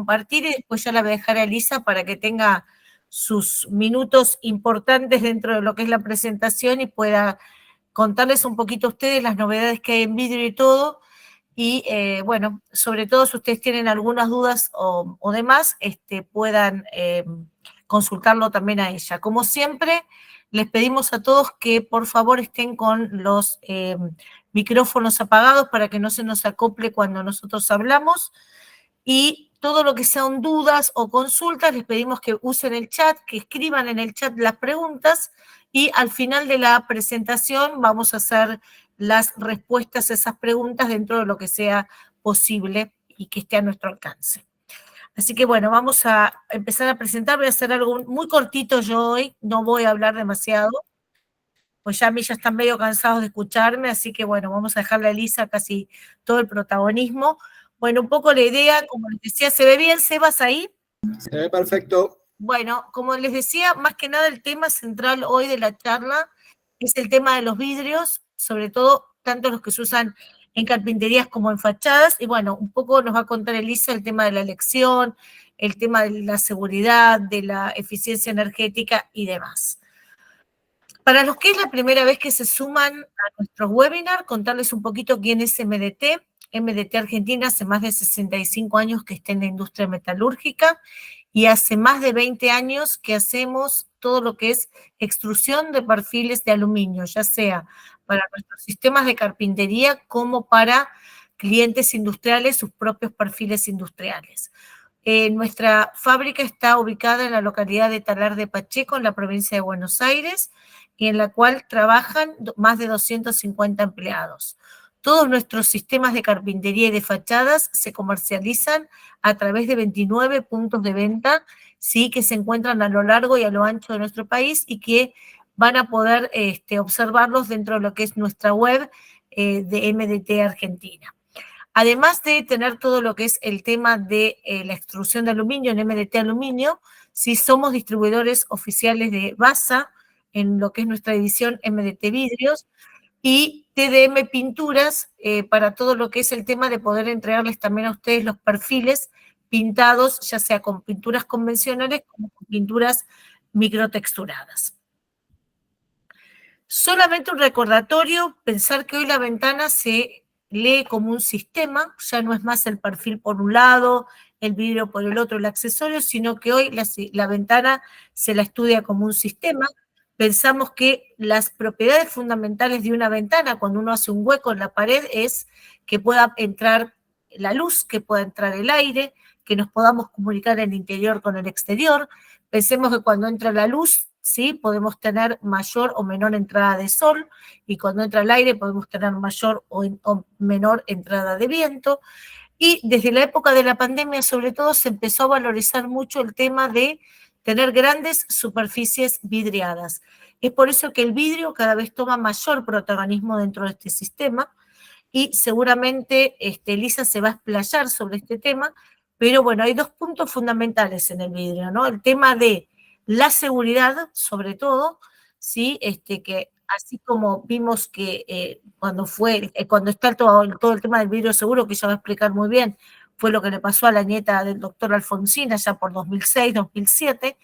compartir y después ya la voy a dejar a Elisa para que tenga sus minutos importantes dentro de lo que es la presentación y pueda contarles un poquito a ustedes las novedades que hay en vidrio y todo. Y bueno, sobre todo si ustedes tienen algunas dudas o demás, puedan consultarlo también a ella. Como siempre, les pedimos a todos que por favor estén con los micrófonos apagados para que no se nos acople cuando nosotros hablamos. Y todo lo que sean dudas o consultas, les pedimos que usen el chat, que escriban en el chat las preguntas y al final de la presentación vamos a hacer las respuestas a esas preguntas dentro de lo que sea posible y que esté a nuestro alcance. Así que bueno, vamos a empezar a presentar, voy a hacer algo muy cortito yo hoy, no voy a hablar demasiado, pues ya a mí ya están medio cansados de escucharme, así que bueno, vamos a dejarle a Elisa casi todo el protagonismo. Bueno, un poco la idea, como les decía, ¿se ve bien, Sebas, ahí? Se ve perfecto. Bueno, como les decía, más que nada el tema central hoy de la charla es el tema de los vidrios, sobre todo tanto los que se usan en carpinterías como en fachadas, y bueno, un poco nos va a contar Elisa el tema de la elección, el tema de la seguridad, de la eficiencia energética y demás. Para los que es la primera vez que se suman a nuestros webinars, contarles un poquito quién es MDT. MDT Argentina hace más de 65 años que está en la industria metalúrgica y hace más de 20 años que hacemos todo lo que es extrusión de perfiles de aluminio, ya sea para nuestros sistemas de carpintería como para clientes industriales, sus propios perfiles industriales. Nuestra fábrica está ubicada en la localidad de Talar de Pacheco, en la provincia de Buenos Aires, y en la cual trabajan más de 250 empleados. Todos nuestros sistemas de carpintería y de fachadas se comercializan a través de 29 puntos de venta, ¿sí? Que se encuentran a lo largo y a lo ancho de nuestro país y que van a poder observarlos dentro de lo que es nuestra web de MDT Argentina. Además de tener todo lo que es el tema de la extrusión de aluminio en MDT Aluminio, sí somos distribuidores oficiales de BASA en lo que es nuestra división MDT Vidrios y TDM Pinturas para todo lo que es el tema de poder entregarles también a ustedes los perfiles pintados, ya sea con pinturas convencionales como con pinturas microtexturadas. Solamente un recordatorio, pensar que hoy la ventana se lee como un sistema, ya no es más el perfil por un lado, el vidrio por el otro, el accesorio, sino que hoy la ventana se la estudia como un sistema. Pensamos que las propiedades fundamentales de una ventana, cuando uno hace un hueco en la pared, es que pueda entrar la luz, que pueda entrar el aire, que nos podamos comunicar el interior con el exterior. Pensemos que cuando entra la luz, ¿sí? Podemos tener mayor o menor entrada de sol, y cuando entra el aire podemos tener mayor o menor entrada de viento. Y desde la época de la pandemia, sobre todo, se empezó a valorizar mucho el tema de tener grandes superficies vidriadas. Es por eso que el vidrio cada vez toma mayor protagonismo dentro de este sistema, y seguramente Elisa se va a explayar sobre este tema, pero bueno, hay dos puntos fundamentales en el vidrio, ¿no? El tema de la seguridad, sobre todo, ¿sí? Que así como vimos que cuando está todo el tema del vidrio seguro, que ella va a explicar muy bien, fue lo que le pasó a la nieta del doctor Alfonsín allá por 2006, 2007.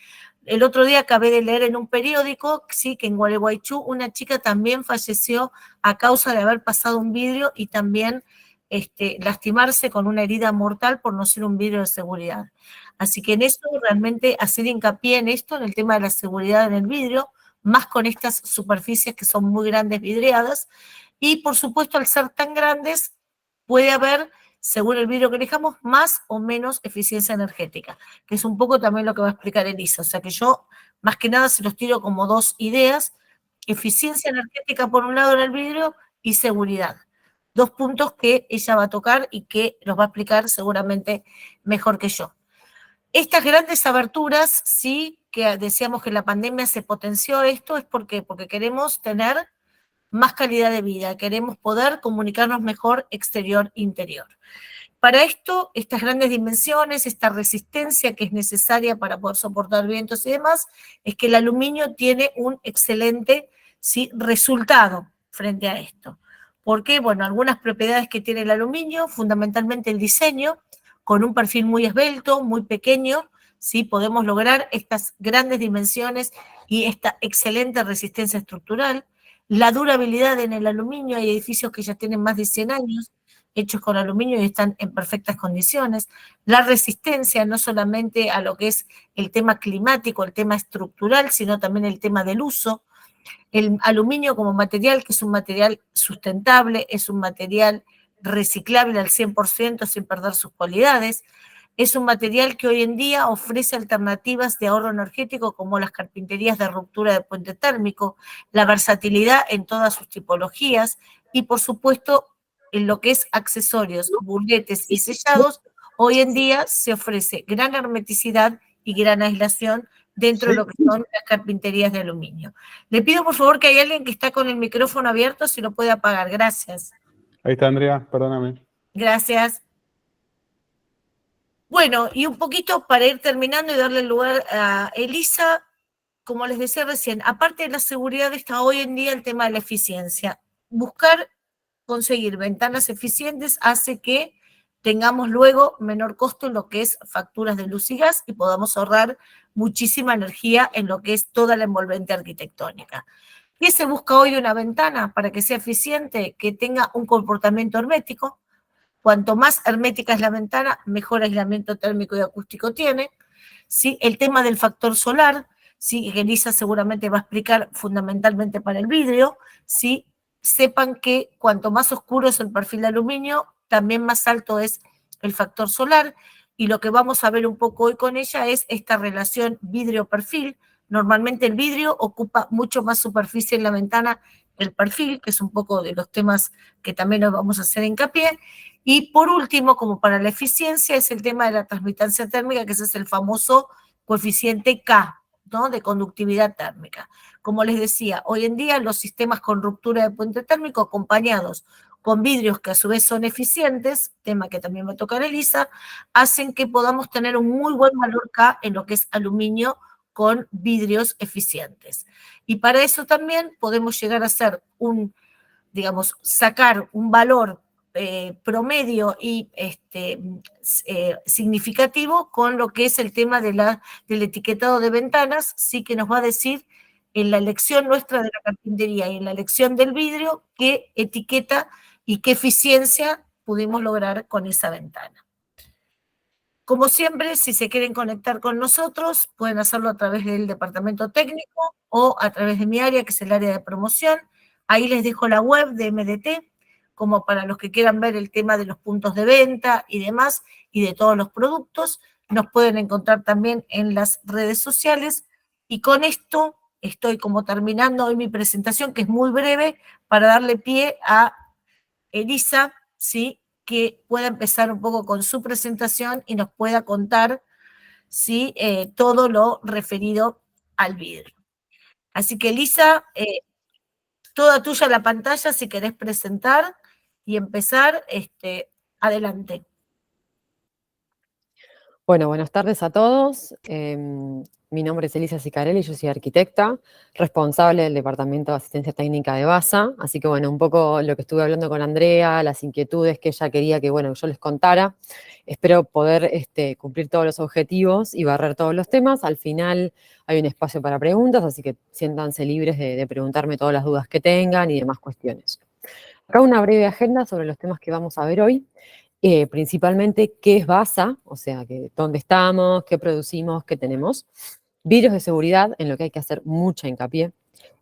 El otro día acabé de leer en un periódico, sí, que en Gualeguaychú una chica también falleció a causa de haber pasado un vidrio y también lastimarse con una herida mortal por no ser un vidrio de seguridad. Así que en eso realmente hacer hincapié en esto, en el tema de la seguridad en el vidrio, más con estas superficies que son muy grandes vidriadas, y por supuesto al ser tan grandes puede haber, según el vidrio que elijamos, más o menos eficiencia energética, que es un poco también lo que va a explicar Elisa. O sea que yo más que nada se los tiro como dos ideas: eficiencia energética por un lado en el vidrio y seguridad. Dos puntos que ella va a tocar y que los va a explicar seguramente mejor que yo. Estas grandes aberturas, sí, que decíamos que en la pandemia se potenció esto, es porque queremos tener más calidad de vida, queremos poder comunicarnos mejor exterior-interior. Para esto, estas grandes dimensiones, esta resistencia que es necesaria para poder soportar vientos y demás, es que el aluminio tiene un excelente, ¿sí?, resultado frente a esto. ¿Por qué? Bueno, algunas propiedades que tiene el aluminio, fundamentalmente el diseño. con un perfil muy esbelto, muy pequeño, ¿sí? Podemos lograr estas grandes dimensiones y esta excelente resistencia estructural. La durabilidad en el aluminio, hay edificios que ya tienen más de 100 años, hechos con aluminio y están en perfectas condiciones. La resistencia, no solamente a lo que es el tema climático, el tema estructural, sino también el tema del uso. El aluminio como material, que es un material sustentable, es un material reciclable al 100% sin perder sus cualidades. Es un material que hoy en día ofrece alternativas de ahorro energético como las carpinterías de ruptura de puente térmico, la versatilidad en todas sus tipologías y, por supuesto, en lo que es accesorios, burletes y sellados, hoy en día se ofrece gran hermeticidad y gran aislación dentro de lo que son las carpinterías de aluminio. Le pido, por favor, que hay alguien que está con el micrófono abierto, si lo puede apagar. Gracias. Ahí está, Andrea, perdóname. Gracias. Bueno, y un poquito para ir terminando y darle lugar a Elisa, como les decía recién, aparte de la seguridad está hoy en día el tema de la eficiencia. Buscar conseguir ventanas eficientes hace que tengamos luego menor costo en lo que es facturas de luz y gas y podamos ahorrar muchísima energía en lo que es toda la envolvente arquitectónica. ¿Qué se busca hoy de una ventana para que sea eficiente? Que tenga un comportamiento hermético. Cuanto más hermética es la ventana, mejor aislamiento térmico y acústico tiene. ¿Sí? El tema del factor solar, ¿sí? Que Elisa seguramente va a explicar fundamentalmente para el vidrio, ¿sí? Sepan que cuanto más oscuro es el perfil de aluminio, también más alto es el factor solar, y lo que vamos a ver un poco hoy con ella es esta relación vidrio-perfil. Normalmente el vidrio ocupa mucho más superficie en la ventana que el perfil, que es un poco de los temas que también nos vamos a hacer hincapié. Y por último, como para la eficiencia, es el tema de la transmitancia térmica, que ese es el famoso coeficiente K, ¿no? De conductividad térmica. Como les decía, hoy en día los sistemas con ruptura de puente térmico acompañados con vidrios que a su vez son eficientes, tema que también va a tocar Elisa, hacen que podamos tener un muy buen valor K en lo que es aluminio con vidrios eficientes. Y para eso también podemos llegar a hacer digamos, sacar un valor promedio y significativo con lo que es el tema del etiquetado de ventanas, sí que nos va a decir en la elección nuestra de la carpintería y en la elección del vidrio qué etiqueta y qué eficiencia pudimos lograr con esa ventana. Como siempre, si se quieren conectar con nosotros, pueden hacerlo a través del departamento técnico o a través de mi área, que es el área de promoción. Ahí les dejo la web de MDT, como para los que quieran ver el tema de los puntos de venta y demás, y de todos los productos. Nos pueden encontrar también en las redes sociales. Y con esto estoy como terminando hoy mi presentación, que es muy breve, para darle pie a Elisa, ¿sí? Que pueda empezar un poco con su presentación y nos pueda contar, ¿sí? Todo lo referido al vidrio. Así que Elisa, toda tuya la pantalla si querés presentar y empezar, adelante. Bueno, buenas tardes a todos. Mi nombre es Elisa Sicarelli, yo soy arquitecta, responsable del Departamento de Asistencia Técnica de BASA. Así que, bueno, un poco lo que estuve hablando con Andrea, las inquietudes que ella quería que, bueno, yo les contara. Espero poder cumplir todos los objetivos y barrer todos los temas. Al final hay un espacio para preguntas, así que siéntanse libres de preguntarme todas las dudas que tengan y demás cuestiones. Acá una breve agenda sobre los temas que vamos a ver hoy. Principalmente qué es BASA, o sea, dónde estamos, qué producimos, qué tenemos. Vidrios de seguridad, en lo que hay que hacer mucha hincapié.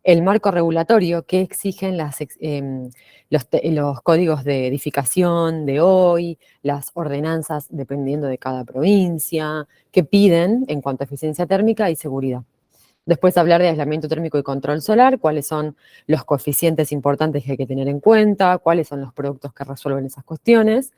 El marco regulatorio, qué exigen los códigos de edificación de hoy, las ordenanzas dependiendo de cada provincia, qué piden en cuanto a eficiencia térmica y seguridad. Después hablar de aislamiento térmico y control solar, cuáles son los coeficientes importantes que hay que tener en cuenta, cuáles son los productos que resuelven esas cuestiones.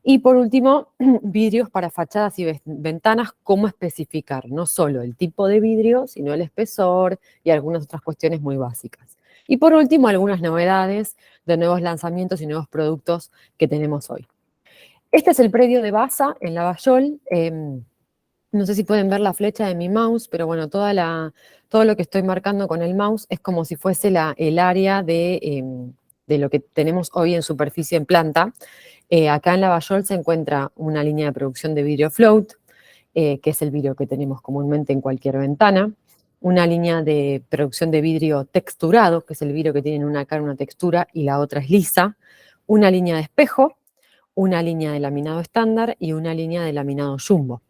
Y por último, vidrios para fachadas y ventanas, cómo especificar no solo el tipo de vidrio, sino el espesor y algunas otras cuestiones muy básicas. Y por último, algunas novedades de nuevos lanzamientos y nuevos productos que tenemos hoy. Este es el predio de BASA en Lavallol. No sé si pueden ver la flecha de mi mouse, pero bueno, todo lo que estoy marcando con el mouse es como si fuese el área de de lo que tenemos hoy en superficie en planta, acá en Lavallol se encuentra una línea de producción de vidrio float, que es el vidrio que tenemos comúnmente en cualquier ventana, una línea de producción de vidrio texturado, que es el vidrio que tiene una cara una textura y la otra es lisa, una línea de espejo, una línea de laminado estándar y una línea de laminado jumbo.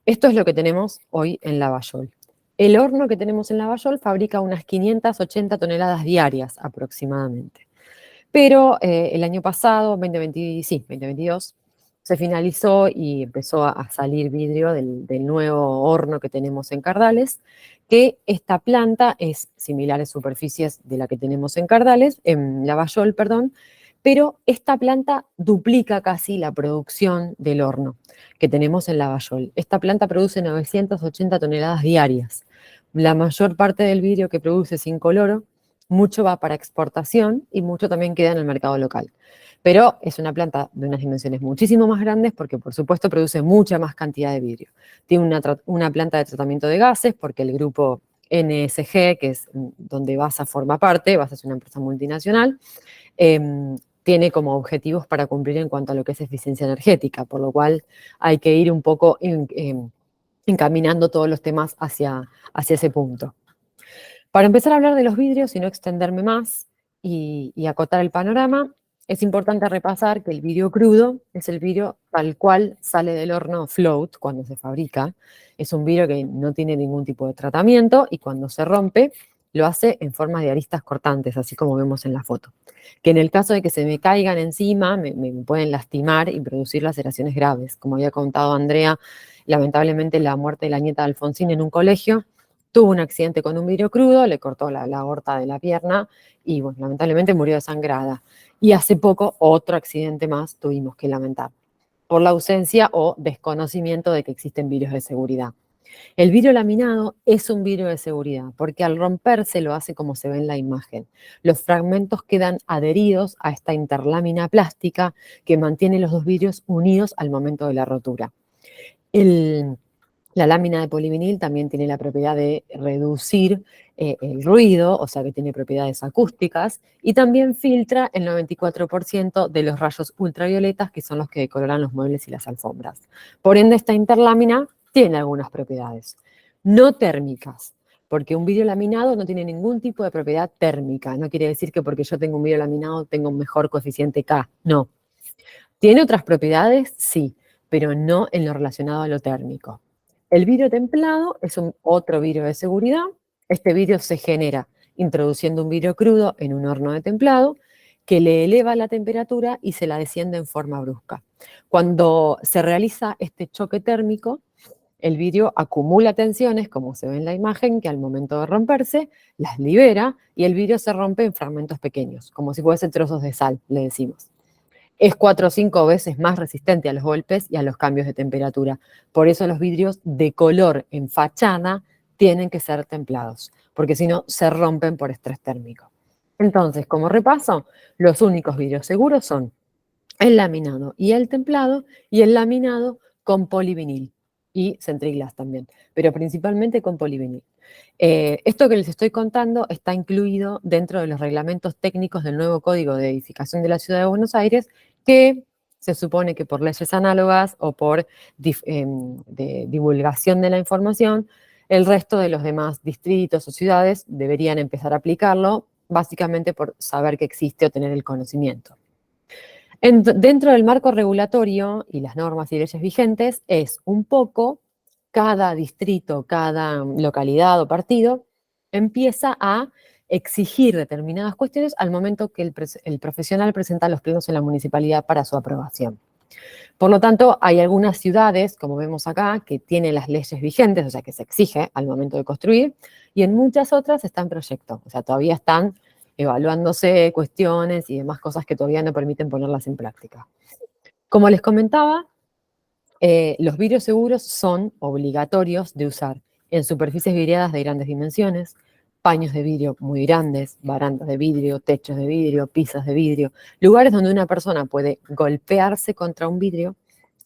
Esto es lo que tenemos hoy en Lavallol. El horno que tenemos en Lavallol fabrica unas 580 toneladas diarias aproximadamente. Pero el año pasado, 2022, se finalizó y empezó a salir vidrio del nuevo horno que tenemos en Cardales, que esta planta es similar en superficies de la que tenemos en Lavallol, perdón, pero esta planta duplica casi la producción del horno que tenemos en Lavallol. Esta planta produce 980 toneladas diarias. La mayor parte del vidrio que produce es incoloro, mucho va para exportación y mucho también queda en el mercado local. Pero es una planta de unas dimensiones muchísimo más grandes porque, por supuesto, produce mucha más cantidad de vidrio. Tiene una planta de tratamiento de gases porque el grupo NSG, que es donde Basa forma parte, Basa es una empresa multinacional, tiene como objetivos para cumplir en cuanto a lo que es eficiencia energética, por lo cual hay que ir un poco encaminando todos los temas hacia ese punto. Para empezar a hablar de los vidrios y no extenderme más y acotar el panorama, es importante repasar que el vidrio crudo es el vidrio tal cual sale del horno float cuando se fabrica. Es un vidrio que no tiene ningún tipo de tratamiento y cuando se rompe lo hace en forma de aristas cortantes, así como vemos en la foto. Que en el caso de que se me caigan encima, me pueden lastimar y producir laceraciones graves. Como había contado Andrea, lamentablemente la muerte de la nieta de Alfonsín en un colegio, tuvo un accidente con un vidrio crudo, le cortó la aorta de la pierna y, bueno, lamentablemente murió desangrada. Y hace poco otro accidente más tuvimos que lamentar por la ausencia o desconocimiento de que existen vidrios de seguridad. El vidrio laminado es un vidrio de seguridad porque al romperse lo hace como se ve en la imagen. Los fragmentos quedan adheridos a esta interlámina plástica que mantiene los dos vidrios unidos al momento de la rotura. La lámina de polivinil también tiene la propiedad de reducir el ruido, o sea que tiene propiedades acústicas, y también filtra el 94% de los rayos ultravioletas, que son los que decoloran los muebles y las alfombras. Por ende, esta interlámina tiene algunas propiedades, no térmicas, porque un vidrio laminado no tiene ningún tipo de propiedad térmica. No quiere decir que porque yo tengo un vidrio laminado tengo un mejor coeficiente K, no. ¿Tiene otras propiedades? Sí, pero no en lo relacionado a lo térmico. El vidrio templado es otro vidrio de seguridad. Este vidrio se genera introduciendo un vidrio crudo en un horno de templado que le eleva la temperatura y se la desciende en forma brusca. Cuando se realiza este choque térmico, el vidrio acumula tensiones, como se ve en la imagen, que al momento de romperse las libera y el vidrio se rompe en fragmentos pequeños, como si fuesen trozos de sal, le decimos. Es 4 o 5 veces más resistente a los golpes y a los cambios de temperatura. Por eso los vidrios de color en fachada tienen que ser templados, porque si no se rompen por estrés térmico. Entonces, como repaso, los únicos vidrios seguros son el laminado y el templado, y el laminado con polivinil y centriglass también, pero principalmente con polivinil. Esto que les estoy contando está incluido dentro de los reglamentos técnicos del nuevo Código de Edificación de la Ciudad de Buenos Aires, que se supone que por leyes análogas o por divulgación de la información, el resto de los demás distritos o ciudades deberían empezar a aplicarlo, básicamente por saber que existe o tener el conocimiento. Dentro del marco regulatorio y las normas y leyes vigentes es un poco cada distrito, cada localidad o partido empieza a exigir determinadas cuestiones al momento que el profesional presenta los planos en la municipalidad para su aprobación. Por lo tanto, hay algunas ciudades, como vemos acá, que tienen las leyes vigentes, o sea, que se exige al momento de construir, y en muchas otras está en proyecto, o sea, todavía están evaluándose cuestiones y demás cosas que todavía no permiten ponerlas en práctica. Como les comentaba, los vidrios seguros son obligatorios de usar en superficies vidriadas de grandes dimensiones, paños de vidrio muy grandes, barandas de vidrio, techos de vidrio, pisos de vidrio, lugares donde una persona puede golpearse contra un vidrio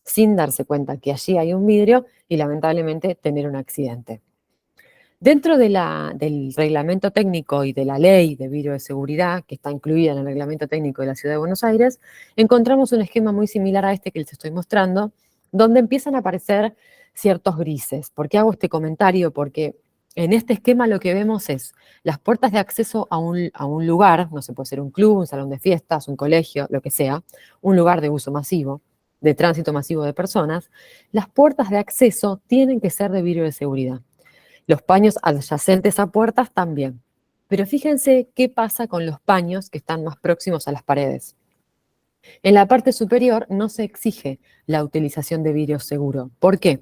sin darse cuenta que allí hay un vidrio y lamentablemente tener un accidente. Dentro del reglamento técnico y de la ley de vidrio de seguridad, que está incluida en el reglamento técnico de la Ciudad de Buenos Aires, encontramos un esquema muy similar a este que les estoy mostrando, donde empiezan a aparecer ciertos grises. ¿Por qué hago este comentario? Porque en este esquema lo que vemos es las puertas de acceso a un lugar, no sé, puede ser un club, un salón de fiestas, un colegio, lo que sea, un lugar de uso masivo, de tránsito masivo de personas. Las puertas de acceso tienen que ser de vidrio de seguridad. Los paños adyacentes a puertas también. Pero fíjense qué pasa con los paños que están más próximos a las paredes. En la parte superior no se exige la utilización de vidrio seguro. ¿Por qué?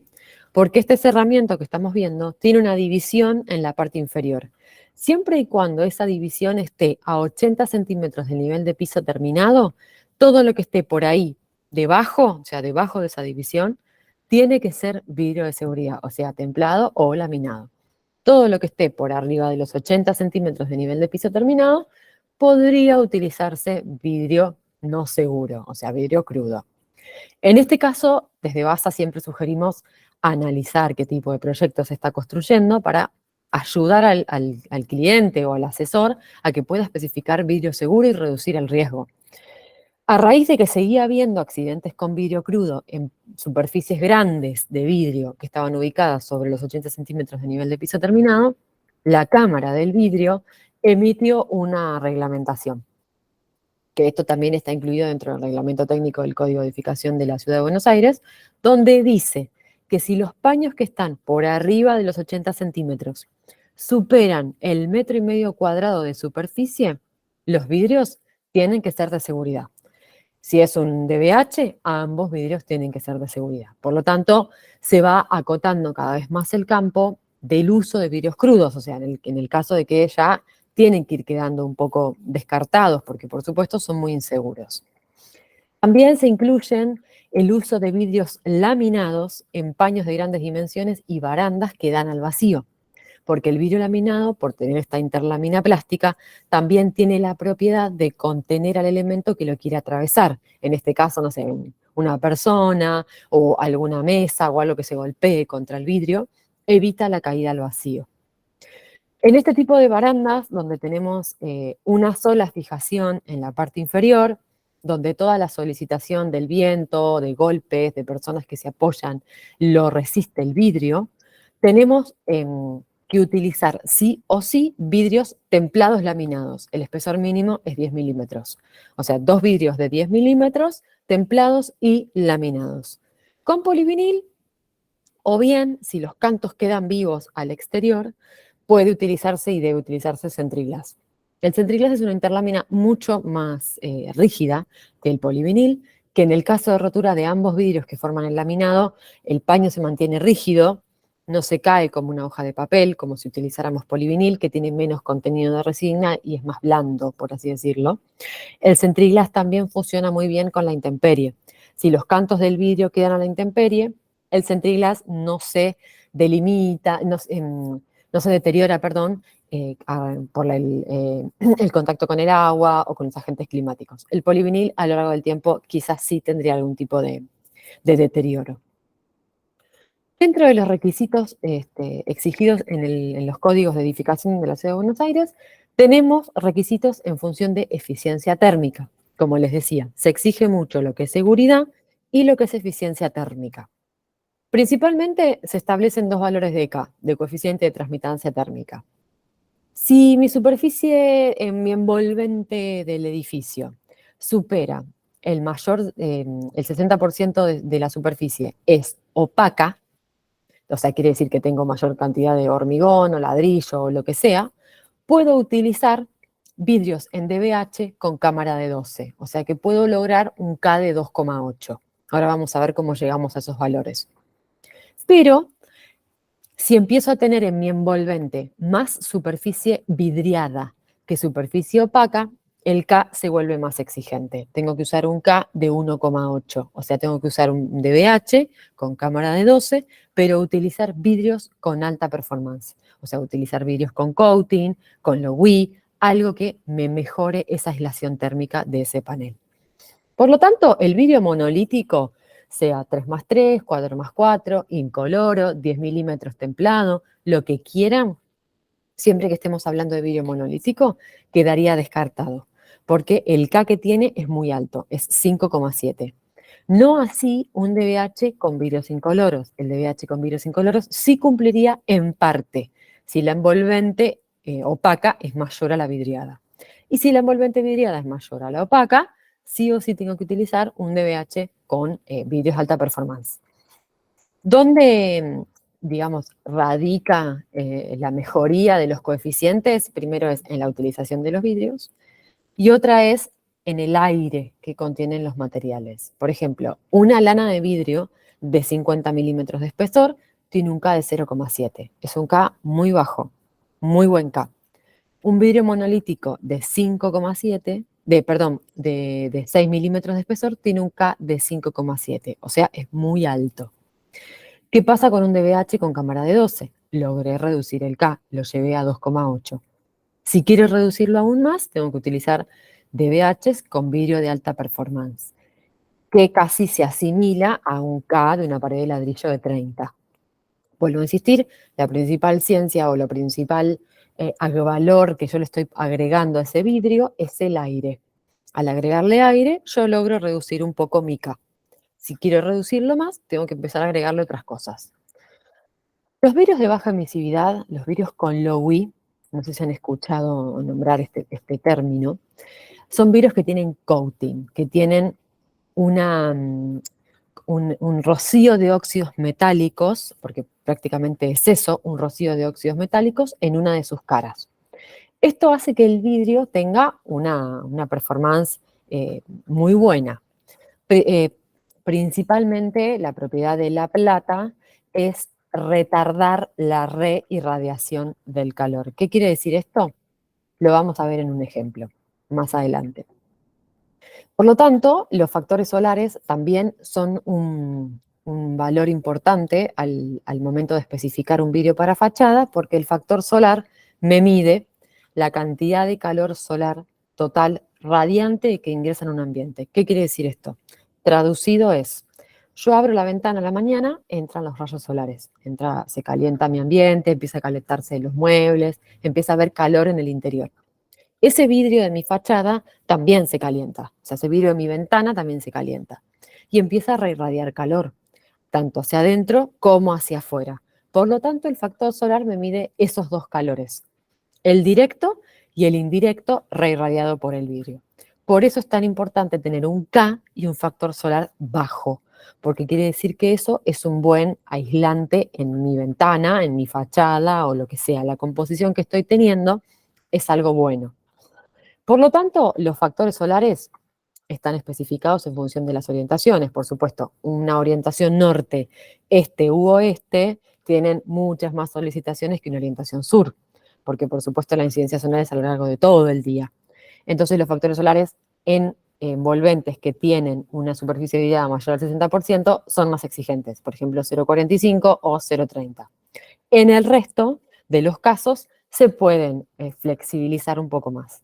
Porque este cerramiento que estamos viendo tiene una división en la parte inferior. Siempre y cuando esa división esté a 80 centímetros del nivel de piso terminado, todo lo que esté por ahí debajo, o sea, debajo de esa división, tiene que ser vidrio de seguridad, o sea, templado o laminado. Todo lo que esté por arriba de los 80 centímetros de nivel de piso terminado podría utilizarse vidrio no seguro, o sea, vidrio crudo. En este caso, desde BASA siempre sugerimos analizar qué tipo de proyecto se está construyendo para ayudar al cliente o al asesor a que pueda especificar vidrio seguro y reducir el riesgo. A raíz de que seguía habiendo accidentes con vidrio crudo en superficies grandes de vidrio que estaban ubicadas sobre los 80 centímetros de nivel de piso terminado, la Cámara del Vidrio emitió una reglamentación, que esto también está incluido dentro del reglamento técnico del Código de Edificación de la Ciudad de Buenos Aires, donde dice que si los paños que están por arriba de los 80 centímetros superan el 1,5 metros cuadrados de superficie, los vidrios tienen que ser de seguridad. Si es un DBH, ambos vidrios tienen que ser de seguridad. Por lo tanto, se va acotando cada vez más el campo del uso de vidrios crudos, o sea, en el caso de que ya tienen que ir quedando un poco descartados, porque por supuesto son muy inseguros. También se incluyen el uso de vidrios laminados en paños de grandes dimensiones y barandas que dan al vacío, porque el vidrio laminado, por tener esta interlámina plástica, también tiene la propiedad de contener al elemento que lo quiere atravesar. En este caso, no sé, una persona o alguna mesa o algo que se golpee contra el vidrio, evita la caída al vacío. En este tipo de barandas, donde tenemos una sola fijación en la parte inferior, donde toda la solicitación del viento, de golpes, de personas que se apoyan, lo resiste el vidrio, tenemos que utilizar sí o sí vidrios templados laminados. El espesor mínimo es 10 milímetros. O sea, 2 vidrios de 10 milímetros templados y laminados. Con polivinil, o bien, si los cantos quedan vivos al exterior, puede utilizarse y debe utilizarse centriglass. El centriglass es una interlámina mucho más rígida que el polivinil, que en el caso de rotura de ambos vidrios que forman el laminado, el paño se mantiene rígido, no se cae como una hoja de papel, como si utilizáramos polivinil, que tiene menos contenido de resina y es más blando, por así decirlo. El centriglass también funciona muy bien con la intemperie. Si los cantos del vidrio quedan a la intemperie, el centriglass no se delimita, no se deteriora, perdón, por el contacto con el agua o con los agentes climáticos. El polivinil a lo largo del tiempo quizás sí tendría algún tipo de deterioro. Dentro de los requisitos exigidos en los códigos de edificación de la Ciudad de Buenos Aires, tenemos requisitos en función de eficiencia térmica. Como les decía, se exige mucho lo que es seguridad y lo que es eficiencia térmica. Principalmente se establecen 2 valores de ECA, de coeficiente de transmitancia térmica. Si mi superficie en mi envolvente del edificio supera el 60% de la superficie es opaca, o sea, quiere decir que tengo mayor cantidad de hormigón o ladrillo o lo que sea, puedo utilizar vidrios en DBH con cámara de 12, o sea que puedo lograr un K de 2,8. Ahora vamos a ver cómo llegamos a esos valores. Pero si empiezo a tener en mi envolvente más superficie vidriada que superficie opaca, el K se vuelve más exigente. Tengo que usar un K de 1,8, o sea, tengo que usar un DBH con cámara de 12, pero utilizar vidrios con alta performance. O sea, utilizar vidrios con coating, con Low-E, algo que me mejore esa aislación térmica de ese panel. Por lo tanto, el vidrio monolítico, sea 3+3, 4+4, incoloro, 10 milímetros templado, lo que quieran, siempre que estemos hablando de vidrio monolítico, quedaría descartado, porque el K que tiene es muy alto, es 5,7. No así un DVH con vidrios incoloros. El DVH con vidrios incoloros sí cumpliría en parte, si la envolvente opaca es mayor a la vidriada. Y si la envolvente vidriada es mayor a la opaca, sí o sí tengo que utilizar un DVH con vidrios de alta performance. ¿Dónde, digamos, radica la mejoría de los coeficientes? Primero es en la utilización de los vidrios y otra es en el aire que contienen los materiales. Por ejemplo, una lana de vidrio de 50 milímetros de espesor tiene un K de 0,7. Es un K muy bajo, muy buen K. Un vidrio monolítico de 5,7, de 6 milímetros de espesor tiene un K de 5,7, o sea, es muy alto. ¿Qué pasa con un DVH con cámara de 12? Logré reducir el K, lo llevé a 2,8. Si quiero reducirlo aún más, tengo que utilizar DVHs con vidrio de alta performance, que casi se asimila a un K de una pared de ladrillo de 30. Vuelvo a insistir, la principal ciencia o lo principal valor que yo le estoy agregando a ese vidrio es el aire. Al agregarle aire, yo logro reducir un poco mi K. Si quiero reducirlo más, tengo que empezar a agregarle otras cosas. Los vidrios de baja emisividad, los vidrios con low-E, no sé si han escuchado nombrar este término, son vidrios que tienen coating, que tienen un rocío de óxidos metálicos, porque prácticamente es eso, un rocío de óxidos metálicos en una de sus caras. Esto hace que el vidrio tenga una performance muy buena. Principalmente la propiedad de la plata es retardar la reirradiación del calor. ¿Qué quiere decir esto? Lo vamos a ver en un ejemplo más adelante. Por lo tanto, los factores solares también son un valor importante al momento de especificar un vidrio para fachada, porque el factor solar me mide la cantidad de calor solar total radiante que ingresa en un ambiente. ¿Qué quiere decir esto? Traducido es, yo abro la ventana a la mañana, entran los rayos solares, se calienta mi ambiente, empieza a calentarse los muebles, empieza a haber calor en el interior. Ese vidrio de mi fachada también se calienta, o sea, ese vidrio de mi ventana también se calienta y empieza a reirradiar calor, tanto hacia adentro como hacia afuera. Por lo tanto, el factor solar me mide esos dos calores, el directo y el indirecto reirradiado por el vidrio. Por eso es tan importante tener un K y un factor solar bajo, porque quiere decir que eso es un buen aislante en mi ventana, en mi fachada o lo que sea. La composición que estoy teniendo es algo bueno. Por lo tanto, los factores solares están especificados en función de las orientaciones. Por supuesto, una orientación norte, este u oeste tienen muchas más solicitaciones que una orientación sur, porque por supuesto la incidencia solar es a lo largo de todo el día. Entonces los factores solares en envolventes que tienen una superficie de vidriada mayor al 60% son más exigentes, por ejemplo 0,45 o 0,30. En el resto de los casos se pueden flexibilizar un poco más.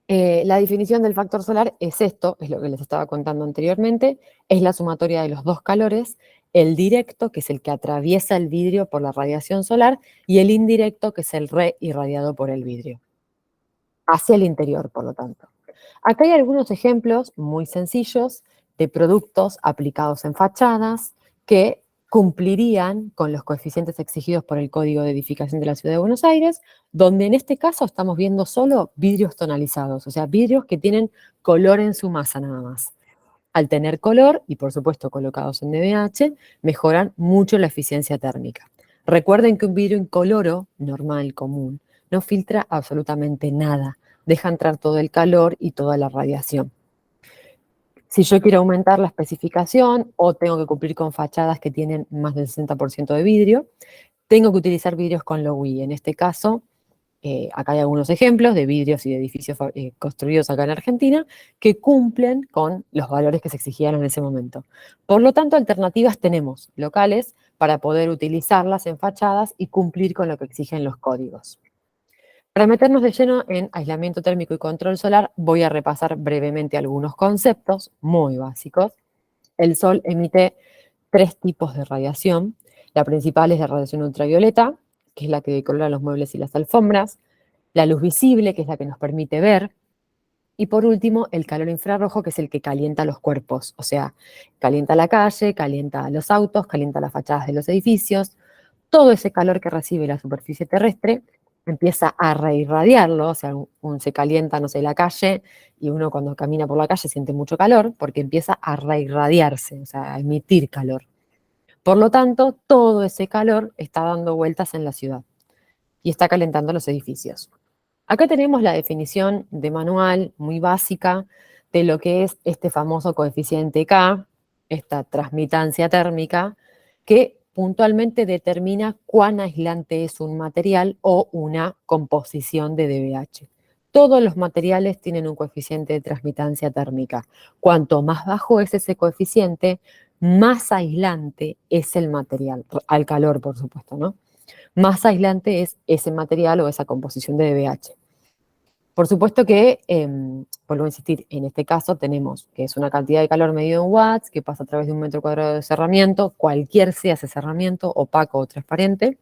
La definición del factor solar es esto, es lo que les estaba contando anteriormente, es la sumatoria de los dos calores, el directo, que es el que atraviesa el vidrio por la radiación solar, y el indirecto, que es el reirradiado por el vidrio, hacia el interior, por lo tanto. Acá hay algunos ejemplos muy sencillos de productos aplicados en fachadas que cumplirían con los coeficientes exigidos por el Código de Edificación de la Ciudad de Buenos Aires, donde en este caso estamos viendo solo vidrios tonalizados, o sea, vidrios que tienen color en su masa nada más. Al tener color, y por supuesto colocados en DVH, mejoran mucho la eficiencia térmica. Recuerden que un vidrio incoloro, normal, común, no filtra absolutamente nada, deja entrar todo el calor y toda la radiación. Si yo quiero aumentar la especificación o tengo que cumplir con fachadas que tienen más del 60% de vidrio, tengo que utilizar vidrios con low-E. En este caso, acá hay algunos ejemplos de vidrios y de edificios construidos acá en Argentina que cumplen con los valores que se exigían en ese momento. Por lo tanto, alternativas tenemos locales para poder utilizarlas en fachadas y cumplir con lo que exigen los códigos. Para meternos de lleno en aislamiento térmico y control solar, voy a repasar brevemente algunos conceptos muy básicos. El sol emite 3 tipos de radiación. La principal es la radiación ultravioleta, que es la que decolora los muebles y las alfombras, la luz visible, que es la que nos permite ver, y por último, el calor infrarrojo, que es el que calienta los cuerpos, o sea, calienta la calle, calienta los autos, calienta las fachadas de los edificios. Todo ese calor que recibe la superficie terrestre empieza a reirradiarlo, o sea, se calienta, no sé, la calle, y uno cuando camina por la calle siente mucho calor porque empieza a reirradiarse, o sea, a emitir calor. Por lo tanto, todo ese calor está dando vueltas en la ciudad y está calentando los edificios. Acá tenemos la definición de manual muy básica de lo que es este famoso coeficiente K, esta transmitancia térmica, que puntualmente determina cuán aislante es un material o una composición de DBH. Todos los materiales tienen un coeficiente de transmitancia térmica. Cuanto más bajo es ese coeficiente, más aislante es el material, al calor, por supuesto, ¿no? Más aislante es ese material o esa composición de DBH. Por supuesto que, vuelvo a insistir, en este caso tenemos que es una cantidad de calor medido en watts, que pasa a través de un metro cuadrado de cerramiento, cualquier sea ese cerramiento, opaco o transparente,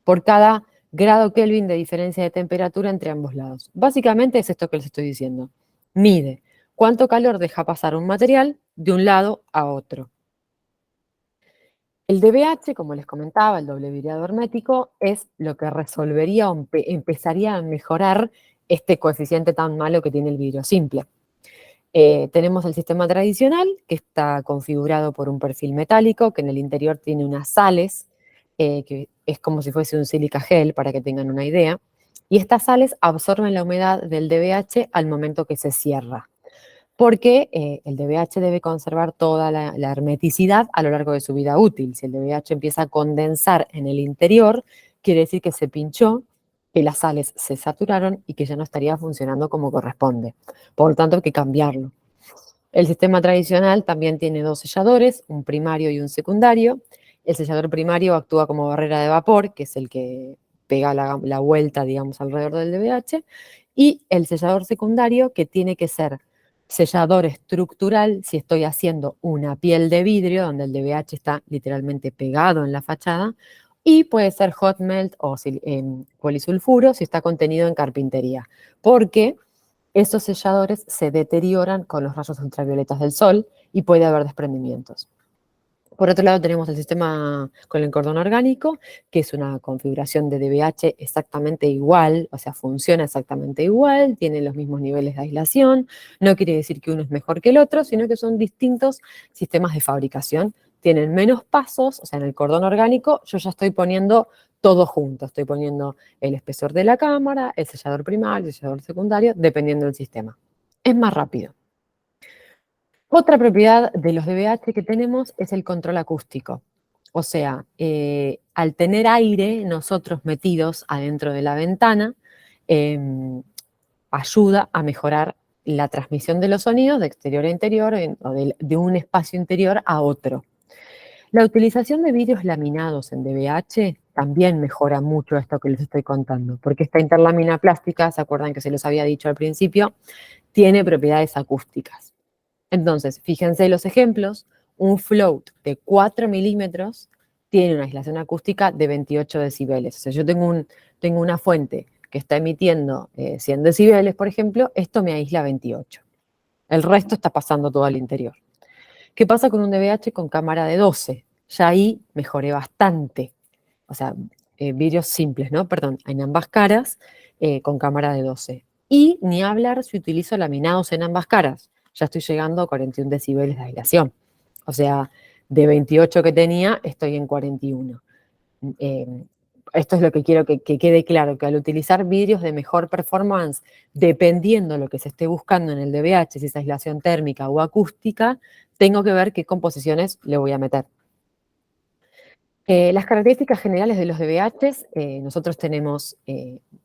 por cada grado Kelvin de diferencia de temperatura entre ambos lados. Básicamente es esto que les estoy diciendo. Mide cuánto calor deja pasar un material de un lado a otro. El DBH, como les comentaba, el doble vidriado hermético, es lo que resolvería o empezaría a mejorar este coeficiente tan malo que tiene el vidrio simple. Tenemos el sistema tradicional, que está configurado por un perfil metálico, que en el interior tiene unas sales, que es como si fuese un silica gel, para que tengan una idea, y estas sales absorben la humedad del DBH al momento que se cierra, porque el DBH debe conservar toda la hermeticidad a lo largo de su vida útil. Si el DBH empieza a condensar en el interior, quiere decir que se pinchó, que las sales se saturaron y que ya no estaría funcionando como corresponde. Por lo tanto, hay que cambiarlo. El sistema tradicional también tiene dos selladores, un primario y un secundario. El sellador primario actúa como barrera de vapor, que es el que pega la vuelta, digamos, alrededor del DBH, y el sellador secundario, que tiene que ser sellador estructural si estoy haciendo una piel de vidrio, donde el DBH está literalmente pegado en la fachada, y puede ser hot melt o polisulfuro si está contenido en carpintería, porque esos selladores se deterioran con los rayos ultravioletas del sol y puede haber desprendimientos. Por otro lado tenemos el sistema con el cordón orgánico, que es una configuración de DBH exactamente igual, o sea, funciona exactamente igual, tiene los mismos niveles de aislación, no quiere decir que uno es mejor que el otro, sino que son distintos sistemas de fabricación, tienen menos pasos, o sea, en el cordón orgánico yo ya estoy poniendo todo junto, estoy poniendo el espesor de la cámara, el sellador primario, el sellador secundario, dependiendo del sistema. Es más rápido. Otra propiedad de los DBH que tenemos es el control acústico. O sea, al tener aire nosotros metidos adentro de la ventana, ayuda a mejorar la transmisión de los sonidos de exterior a interior o de un espacio interior a otro. La utilización de vidrios laminados en DBH también mejora mucho esto que les estoy contando, porque esta interlámina plástica, ¿se acuerdan que se los había dicho al principio? Tiene propiedades acústicas. Entonces, fíjense los ejemplos, un float de 4 milímetros tiene una aislación acústica de 28 decibeles. O sea, yo tengo una fuente que está emitiendo 100 decibeles, por ejemplo, esto me aísla 28. El resto está pasando todo al interior. ¿Qué pasa con un DBH con cámara de 12? Ya ahí mejoré bastante. O sea, vidrios simples, ¿no? Perdón, en ambas caras con cámara de 12. Y ni hablar si utilizo laminados en ambas caras. Ya estoy llegando a 41 decibeles de aislación. O sea, de 28 que tenía, estoy en 41. Esto es lo que quiero que quede claro, que al utilizar vidrios de mejor performance, dependiendo de lo que se esté buscando en el DBH, si es aislación térmica o acústica, tengo que ver qué composiciones le voy a meter. Las características generales de los DBHs, nosotros tenemos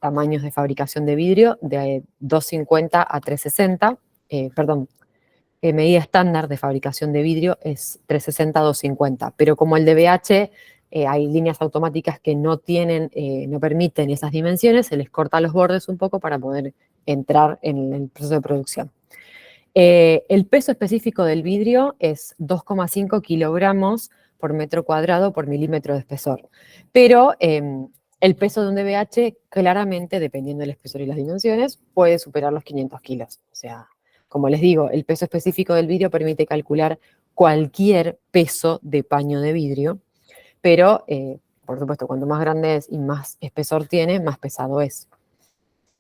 tamaños de fabricación de vidrio de 250 a 360, medida estándar de fabricación de vidrio es 360 a 250, pero como el DBH hay líneas automáticas que no permiten esas dimensiones, se les corta los bordes un poco para poder entrar en el proceso de producción. El peso específico del vidrio es 2,5 kilogramos por metro cuadrado por milímetro de espesor, pero el El peso de un DBH, claramente, dependiendo del espesor y las dimensiones, puede superar los 500 kilos. O sea, como les digo, el peso específico del vidrio permite calcular cualquier peso de paño de vidrio, pero, por supuesto, cuanto más grande es y más espesor tiene, más pesado es.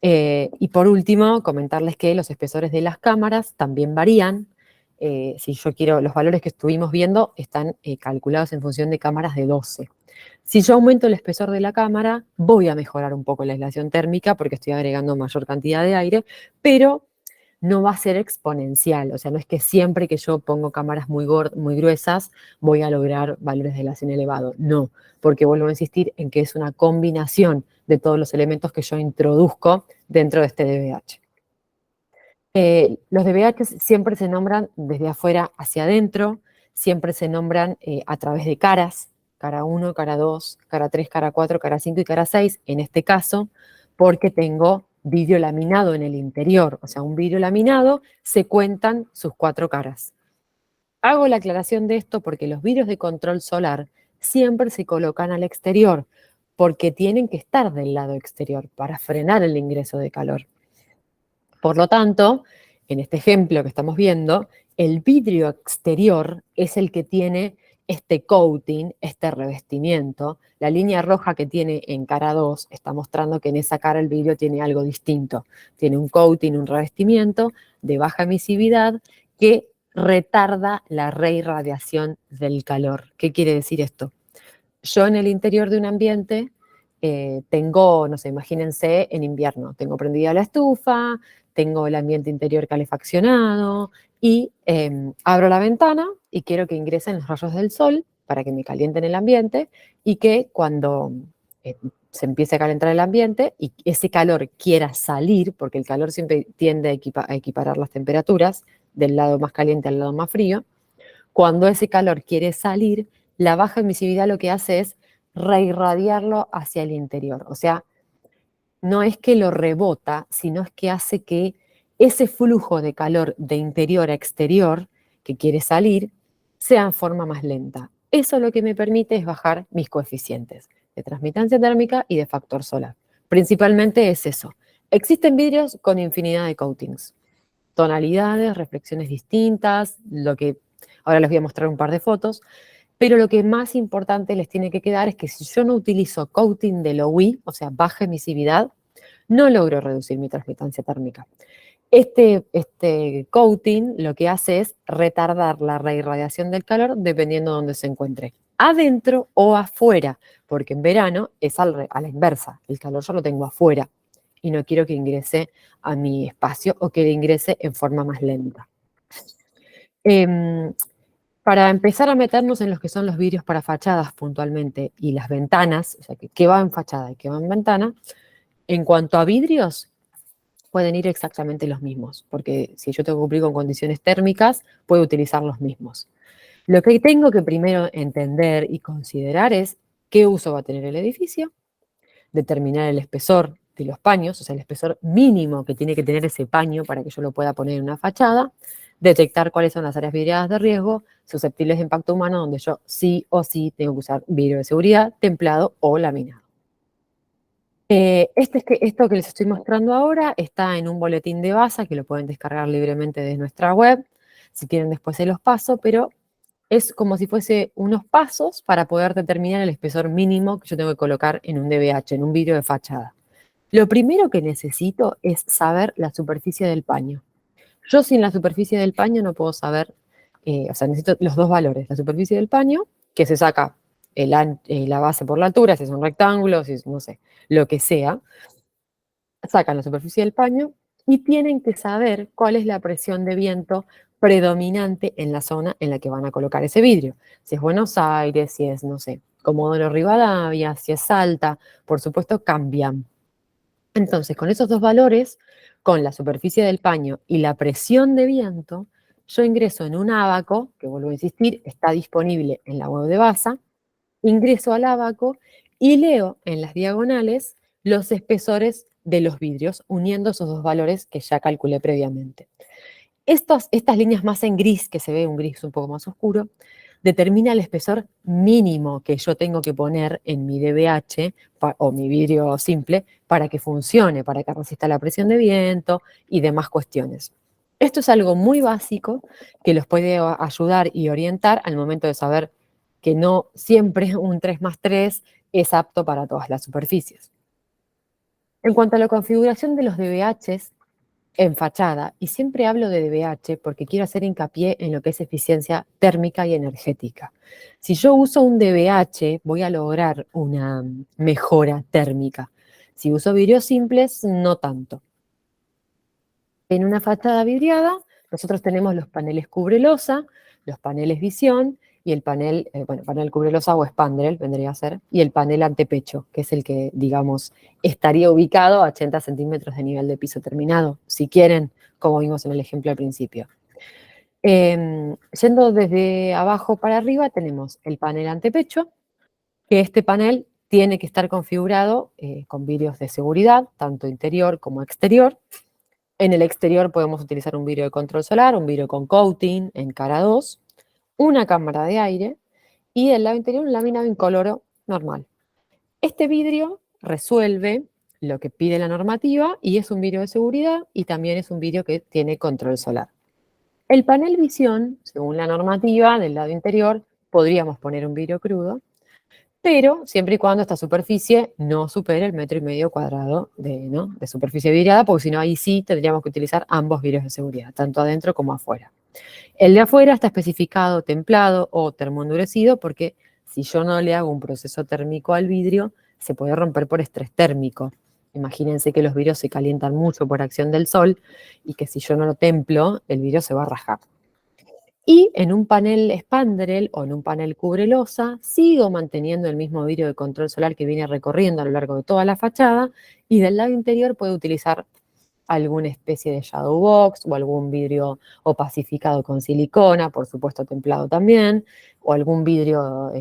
Y por último, comentarles que los espesores de las cámaras también varían. Si yo quiero, los valores que estuvimos viendo están calculados en función de cámaras de 12. Si yo aumento el espesor de la cámara, voy a mejorar un poco la aislación térmica porque estoy agregando mayor cantidad de aire, pero no va a ser exponencial. O sea, no es que siempre que yo pongo cámaras muy gruesas voy a lograr valores de aislación elevados. No, porque vuelvo a insistir en que es una combinación de todos los elementos que yo introduzco dentro de este DBH. Los DBH siempre se nombran desde afuera hacia adentro, siempre se nombran a través de caras, cara 1, cara 2, cara 3, cara 4, cara 5 y cara 6, en este caso, porque tengo vidrio laminado en el interior. O sea, un vidrio laminado se cuentan sus 4 caras. Hago la aclaración de esto porque los vidrios de control solar siempre se colocan al exterior, porque tienen que estar del lado exterior para frenar el ingreso de calor. Por lo tanto, en este ejemplo que estamos viendo, el vidrio exterior es el que tiene este coating, este revestimiento. La línea roja que tiene en cara 2 está mostrando que en esa cara el vidrio tiene algo distinto. Tiene un coating, un revestimiento de baja emisividad que retarda la reirradiación del calor. ¿Qué quiere decir esto? Yo en el interior de un ambiente tengo, no sé, imagínense en invierno, tengo prendida la estufa, tengo el ambiente interior calefaccionado y abro la ventana y quiero que ingresen los rayos del sol para que me calienten el ambiente y que cuando se empiece a calentar el ambiente y ese calor quiera salir, porque el calor siempre tiende a equiparar las temperaturas del lado más caliente al lado más frío, cuando ese calor quiere salir, la baja emisividad lo que hace es reirradiarlo hacia el interior. O sea, no es que lo rebota, sino es que hace que ese flujo de calor de interior a exterior que quiere salir sea en forma más lenta. Eso lo que me permite es bajar mis coeficientes de transmitancia térmica y de factor solar. Principalmente es eso. Existen vidrios con infinidad de coatings, tonalidades, reflexiones distintas, ahora les voy a mostrar un par de fotos, pero lo que más importante les tiene que quedar es que si yo no utilizo coating de low-E, o sea, baja emisividad, no logro reducir mi transmitancia térmica. Este coating lo que hace es retardar la reirradiación del calor dependiendo de dónde se encuentre, adentro o afuera, porque en verano es a la inversa, el calor yo lo tengo afuera y no quiero que ingrese a mi espacio o que ingrese en forma más lenta. Para empezar a meternos en los que son los vidrios para fachadas puntualmente y las ventanas, o sea, que va en fachada y que va en ventana, en cuanto a vidrios, pueden ir exactamente los mismos, porque si yo tengo que cumplir con condiciones térmicas, puedo utilizar los mismos. Lo que tengo que primero entender y considerar es qué uso va a tener el edificio, determinar el espesor de los paños, o sea, el espesor mínimo que tiene que tener ese paño para que yo lo pueda poner en una fachada, detectar cuáles son las áreas vidriadas de riesgo, susceptibles de impacto humano, donde yo sí o sí tengo que usar vidrio de seguridad, templado o laminado. Esto que les estoy mostrando ahora está en un boletín de BASA que lo pueden descargar libremente de nuestra web. Si quieren después se los paso, pero es como si fuese unos pasos para poder determinar el espesor mínimo que yo tengo que colocar en un DBH, en un vidrio de fachada. Lo primero que necesito es saber la superficie del paño. Yo sin la superficie del paño no puedo saber, o sea, necesito los dos valores, la superficie del paño, que se saca la base por la altura, si es un rectángulo, si es, no sé, lo que sea, sacan la superficie del paño y tienen que saber cuál es la presión de viento predominante en la zona en la que van a colocar ese vidrio. Si es Buenos Aires, si es, no sé, Comodoro Rivadavia, si es Salta, por supuesto cambian. Entonces, con esos dos valores, con la superficie del paño y la presión de viento, yo ingreso en un ábaco, que vuelvo a insistir, está disponible en la web de BASA, ingreso al ábaco y leo en las diagonales los espesores de los vidrios, uniendo esos dos valores que ya calculé previamente. Estas líneas más en gris, que se ve un gris un poco más oscuro, determina el espesor mínimo que yo tengo que poner en mi DBH o mi vidrio simple para que funcione, para que resista la presión de viento y demás cuestiones. Esto es algo muy básico que los puede ayudar y orientar al momento de saber que no siempre un 3+3 es apto para todas las superficies. En cuanto a la configuración de los DBHs en fachada, y siempre hablo de DBH porque quiero hacer hincapié en lo que es eficiencia térmica y energética. Si yo uso un DBH, voy a lograr una mejora térmica. Si uso vidrios simples, no tanto. En una fachada vidriada, nosotros tenemos los paneles cubrelosa, los paneles visión y el panel, panel cubrelosa o spandrel vendría a ser, y el panel antepecho, que es el que, digamos, estaría ubicado a 80 centímetros de nivel de piso terminado, si quieren, como vimos en el ejemplo al principio. Yendo desde abajo para arriba, tenemos el panel antepecho, que este panel tiene que estar configurado con vidrios de seguridad, tanto interior como exterior. En el exterior podemos utilizar un vidrio de control solar, un vidrio con coating en cara 2, una cámara de aire y del lado interior un laminado incoloro normal. Este vidrio resuelve lo que pide la normativa y es un vidrio de seguridad y también es un vidrio que tiene control solar. El panel visión, según la normativa del lado interior, podríamos poner un vidrio crudo, pero siempre y cuando esta superficie no supere el 1,5 metros cuadrados de superficie vidriada, porque si no, ahí sí tendríamos que utilizar ambos vidrios de seguridad, tanto adentro como afuera. El de afuera está especificado templado o termoendurecido porque si yo no le hago un proceso térmico al vidrio, se puede romper por estrés térmico. Imagínense que los vidrios se calientan mucho por acción del sol y que si yo no lo templo, el vidrio se va a rajar. Y en un panel spandrel o en un panel cubrelosa, sigo manteniendo el mismo vidrio de control solar que viene recorriendo a lo largo de toda la fachada y del lado interior puedo utilizar alguna especie de shadow box o algún vidrio opacificado con silicona, por supuesto templado también, o algún vidrio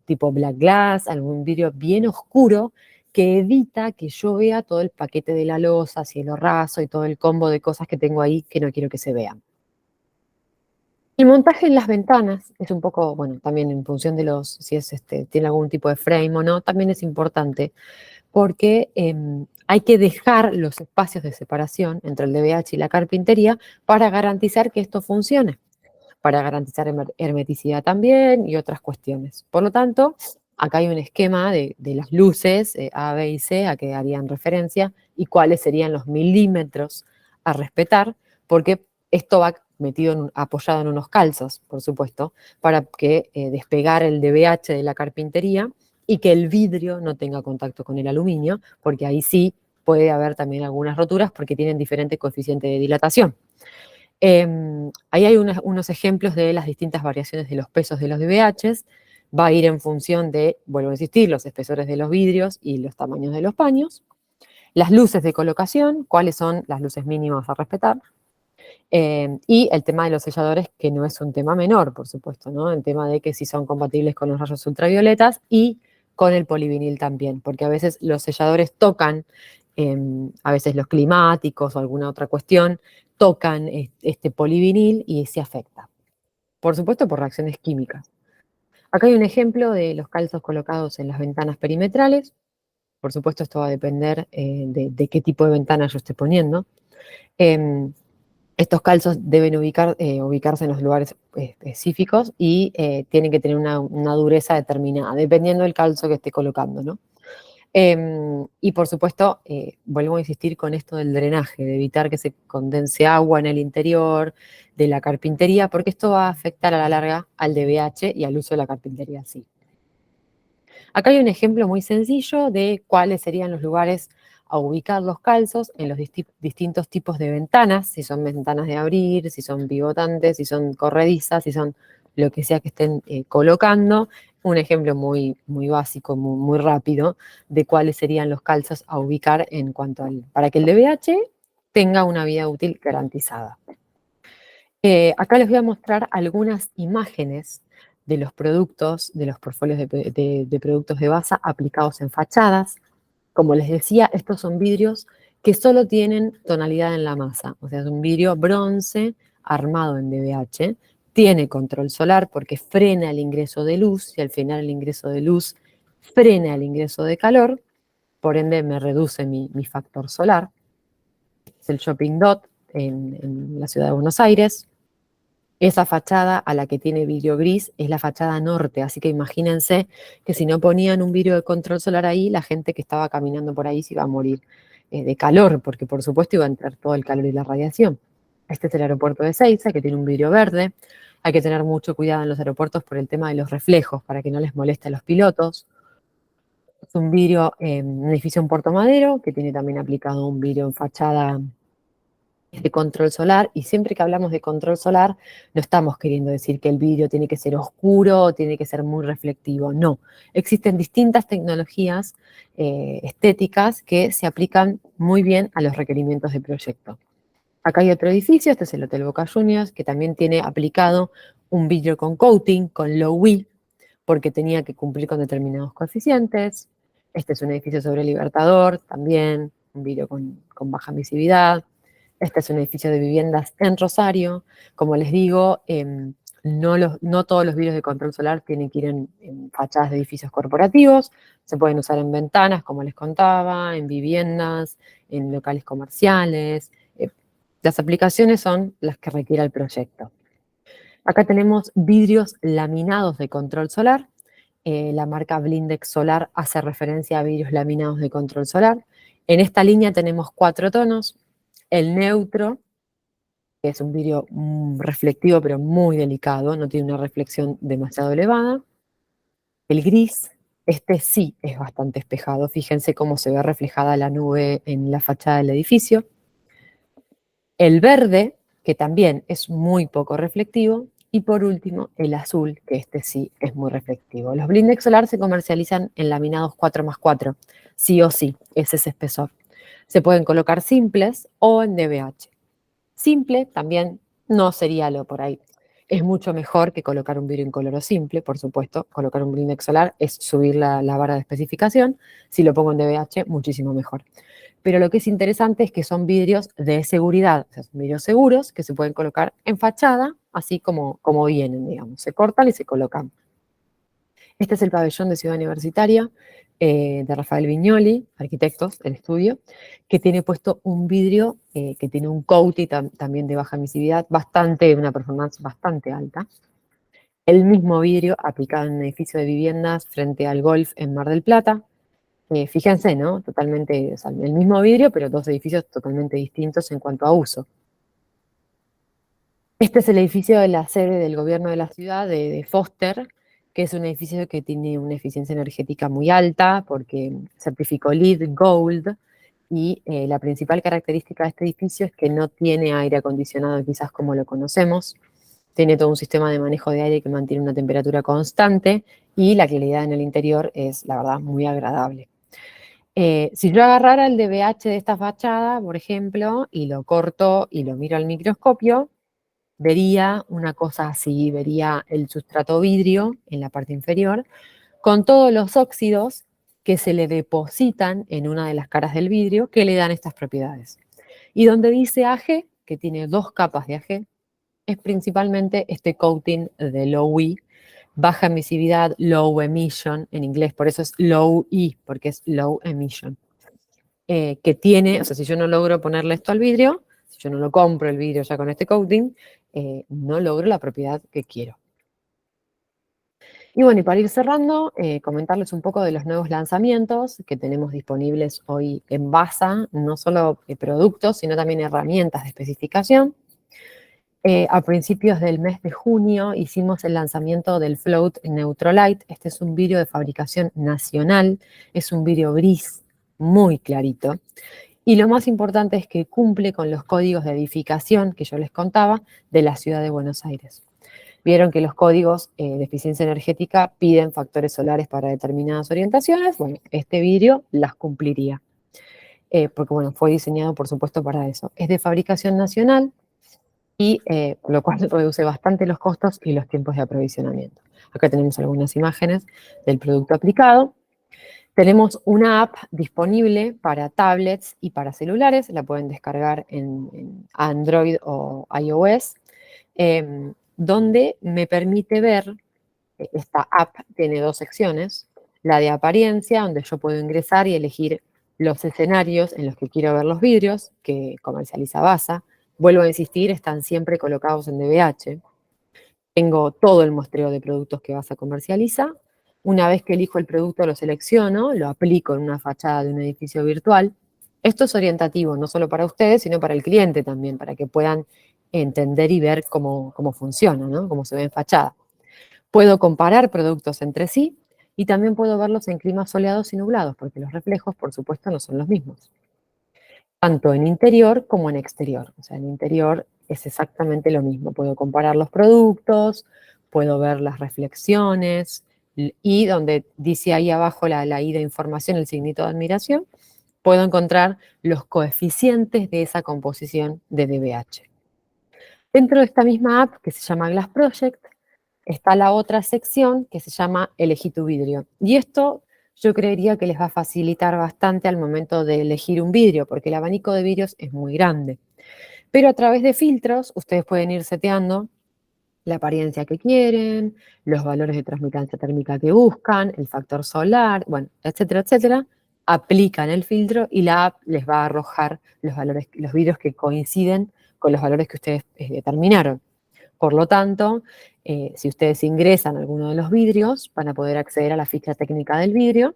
tipo black glass, algún vidrio bien oscuro que evita que yo vea todo el paquete de la losa, cielo raso y todo el combo de cosas que tengo ahí que no quiero que se vean. El montaje en las ventanas es un poco, también en función de si tiene algún tipo de frame o no, también es importante porque hay que dejar los espacios de separación entre el DBH y la carpintería para garantizar que esto funcione, para garantizar hermeticidad también y otras cuestiones. Por lo tanto, acá hay un esquema de las luces A, B y C a que harían referencia y cuáles serían los milímetros a respetar, porque esto va metido, apoyado en unos calzos, por supuesto, para que despegar el DBH de la carpintería y que el vidrio no tenga contacto con el aluminio, porque ahí sí puede haber también algunas roturas porque tienen diferentes coeficientes de dilatación. Ahí hay unos ejemplos de las distintas variaciones de los pesos de los DBHs. Va a ir en función de, vuelvo a insistir, los espesores de los vidrios y los tamaños de los paños. Las luces de colocación, cuáles son las luces mínimas a respetar. Y el tema de los selladores, que no es un tema menor, por supuesto, ¿no? El tema de que si son compatibles con los rayos ultravioletas y con el polivinil también, porque a veces los selladores tocan, a veces los climáticos o alguna otra cuestión, tocan este polivinil y se afecta. Por supuesto, por reacciones químicas. Acá hay un ejemplo de los calzos colocados en las ventanas perimetrales. Por supuesto, esto va a depender de qué tipo de ventana yo esté poniendo. Estos calzos deben ubicarse en los lugares específicos y tienen que tener una dureza determinada, dependiendo del calzo que esté colocando, ¿no? Y por supuesto, vuelvo a insistir con esto del drenaje, de evitar que se condense agua en el interior de la carpintería, porque esto va a afectar a la larga al DBH y al uso de la carpintería así. Acá hay un ejemplo muy sencillo de cuáles serían los lugares a ubicar los calzos en los distintos tipos de ventanas, si son ventanas de abrir, si son pivotantes, si son corredizas, si son lo que sea que estén colocando. Un ejemplo muy, muy básico, muy rápido, de cuáles serían los calzos a ubicar en cuanto para que el DBH tenga una vida útil garantizada. Acá les voy a mostrar algunas imágenes de los productos, de los portfolios de productos de Basa aplicados en fachadas. Como les decía, estos son vidrios que solo tienen tonalidad en la masa, o sea, es un vidrio bronce armado en DBH, tiene control solar porque frena el ingreso de luz y al frenar el ingreso de luz frena el ingreso de calor, por ende me reduce mi factor solar. Es el Shopping Dot en la ciudad de Buenos Aires. Esa fachada a la que tiene vidrio gris es la fachada norte, así que imagínense que si no ponían un vidrio de control solar ahí, la gente que estaba caminando por ahí se iba a morir de calor, porque por supuesto iba a entrar todo el calor y la radiación. Este es el aeropuerto de Ezeiza, que tiene un vidrio verde. Hay que tener mucho cuidado en los aeropuertos por el tema de los reflejos, para que no les moleste a los pilotos. Es un vidrio, un edificio en Puerto Madero, que tiene también aplicado un vidrio en fachada de control solar, y siempre que hablamos de control solar no estamos queriendo decir que el vidrio tiene que ser oscuro o tiene que ser muy reflectivo, no. Existen distintas tecnologías estéticas que se aplican muy bien a los requerimientos de proyecto. Acá hay otro edificio, este es el Hotel Boca Juniors, que también tiene aplicado un vidrio con coating, con low E, porque tenía que cumplir con determinados coeficientes. Este es un edificio sobre Libertador, también un vidrio con baja emisividad. Este es un edificio de viviendas en Rosario. Como les digo, no todos los vidrios de control solar tienen que ir en fachadas de edificios corporativos. Se pueden usar en ventanas, como les contaba, en viviendas, en locales comerciales. Las aplicaciones son las que requiere el proyecto. Acá tenemos vidrios laminados de control solar. La marca Blindex Solar hace referencia a vidrios laminados de control solar. En esta línea tenemos 4 tonos. El neutro, que es un vidrio reflectivo pero muy delicado, no tiene una reflexión demasiado elevada. El gris, este sí es bastante espejado. Fíjense cómo se ve reflejada la nube en la fachada del edificio. El verde, que también es muy poco reflectivo. Y por último, el azul, que este sí es muy reflectivo. Los Blindex Solar se comercializan en laminados 4x4, sí o sí, es ese espesor. Se pueden colocar simples o en DBH. Simple también no sería lo por ahí. Es mucho mejor que colocar un vidrio incoloro simple, por supuesto. Colocar un Blindex Solar es subir la vara de especificación. Si lo pongo en DBH, muchísimo mejor. Pero lo que es interesante es que son vidrios de seguridad, o sea, son vidrios seguros que se pueden colocar en fachada, así como vienen, digamos. Se cortan y se colocan. Este es el pabellón de Ciudad Universitaria de Rafael Viñoli, arquitectos, el estudio, que tiene puesto un vidrio que tiene un coating también de baja emisividad, una performance bastante alta. El mismo vidrio aplicado en un edificio de viviendas frente al golf en Mar del Plata. Fíjense, ¿no? Totalmente, o sea, el mismo vidrio, pero 2 edificios totalmente distintos en cuanto a uso. Este es el edificio de la sede del gobierno de la ciudad, de Foster, que es un edificio que tiene una eficiencia energética muy alta porque certificó LEED Gold, y la principal característica de este edificio es que no tiene aire acondicionado quizás como lo conocemos. Tiene todo un sistema de manejo de aire que mantiene una temperatura constante y la claridad en el interior es, la verdad, muy agradable. Si yo agarrara el DBH de esta fachada, por ejemplo, y lo corto y lo miro al microscopio, vería una cosa así, vería el sustrato vidrio en la parte inferior, con todos los óxidos que se le depositan en una de las caras del vidrio que le dan estas propiedades. Y donde dice AG, que tiene 2 capas de AG, es principalmente este coating de low E, baja emisividad, low emission en inglés, por eso es low E, porque es low emission. Que tiene, o sea, si yo no logro ponerle esto al vidrio, si yo no lo compro el vidrio ya con este coating, no logro la propiedad que quiero. Y bueno, y para ir cerrando, comentarles un poco de los nuevos lanzamientos que tenemos disponibles hoy en Basa, no solo productos, sino también herramientas de especificación. A principios del mes de junio hicimos el lanzamiento del Float Neutrolite. Este es un vidrio de fabricación nacional, es un vidrio gris muy clarito. Y lo más importante es que cumple con los códigos de edificación que yo les contaba de la ciudad de Buenos Aires. Vieron que los códigos de eficiencia energética piden factores solares para determinadas orientaciones. Bueno, este vidrio las cumpliría. Porque bueno, fue diseñado por supuesto para eso. Es de fabricación nacional y lo cual reduce bastante los costos y los tiempos de aprovisionamiento. Acá tenemos algunas imágenes del producto aplicado. Tenemos una app disponible para tablets y para celulares, la pueden descargar en Android o iOS. donde me permite ver, esta app tiene 2 secciones, la de apariencia, donde yo puedo ingresar y elegir los escenarios en los que quiero ver los vidrios, que comercializa Basa. Vuelvo a insistir, están siempre colocados en DBH. Tengo todo el muestreo de productos que Basa comercializa. Una vez que elijo el producto, lo selecciono, lo aplico en una fachada de un edificio virtual. Esto es orientativo, no solo para ustedes, sino para el cliente también, para que puedan entender y ver cómo funciona, ¿no? Cómo se ve en fachada. Puedo comparar productos entre sí y también puedo verlos en climas soleados y nublados, porque los reflejos, por supuesto, no son los mismos. Tanto en interior como en exterior. O sea, en interior es exactamente lo mismo. Puedo comparar los productos, puedo ver las reflexiones y donde dice ahí abajo la I de información, el signito de admiración, puedo encontrar los coeficientes de esa composición de DBH. Dentro de esta misma app, que se llama Glass Project, está la otra sección que se llama Elegí tu vidrio. Y esto yo creería que les va a facilitar bastante al momento de elegir un vidrio, porque el abanico de vidrios es muy grande. Pero a través de filtros, ustedes pueden ir seteando la apariencia que quieren, los valores de transmitancia térmica que buscan, el factor solar, bueno, etcétera, etcétera. Aplican el filtro y la app les va a arrojar los valores, los vidrios que coinciden con los valores que ustedes determinaron. Por lo tanto, si ustedes ingresan a alguno de los vidrios, van a poder acceder a la ficha técnica del vidrio,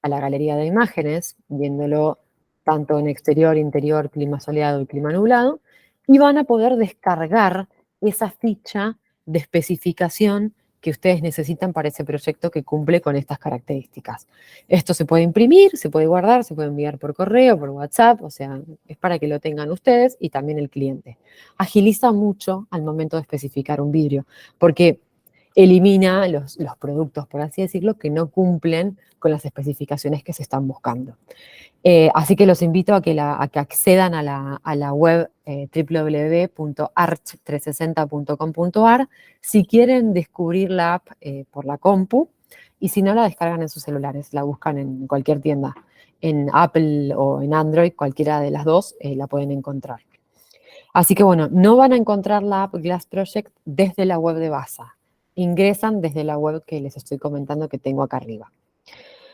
a la galería de imágenes, viéndolo tanto en exterior, interior, clima soleado y clima nublado, y van a poder descargar esa ficha de especificación que ustedes necesitan para ese proyecto que cumple con estas características. Esto se puede imprimir, se puede guardar, se puede enviar por correo, por WhatsApp, o sea, es para que lo tengan ustedes y también el cliente. Agiliza mucho al momento de especificar un vidrio, porque elimina los productos, por así decirlo, que no cumplen con las especificaciones que se están buscando. Así que los invito a que accedan a la web www.arch360.com.ar si quieren descubrir la app por la compu, y si no, la descargan en sus celulares, la buscan en cualquier tienda, en Apple o en Android, cualquiera de las dos, la pueden encontrar. Así que bueno, no van a encontrar la app Glass Project desde la web de Basa. Ingresan desde la web que les estoy comentando que tengo acá arriba.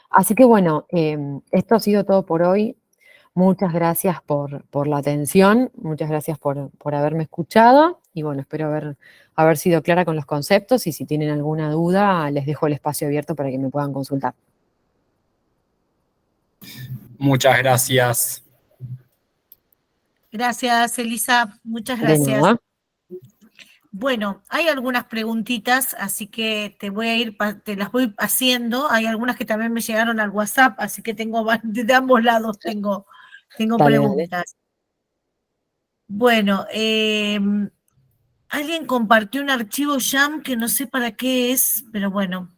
Así que bueno, esto ha sido todo por hoy. Muchas gracias por la atención, muchas gracias por haberme escuchado y bueno, espero haber sido clara con los conceptos, y si tienen alguna duda les dejo el espacio abierto para que me puedan consultar. Muchas gracias. Gracias, Elisa. Muchas De gracias. nada. Bueno, hay algunas preguntitas, así que te las voy haciendo. Hay algunas que también me llegaron al WhatsApp, así que tengo de ambos lados tengo Dale, preguntas. Bueno, alguien compartió un archivo YAM que no sé para qué es, pero bueno,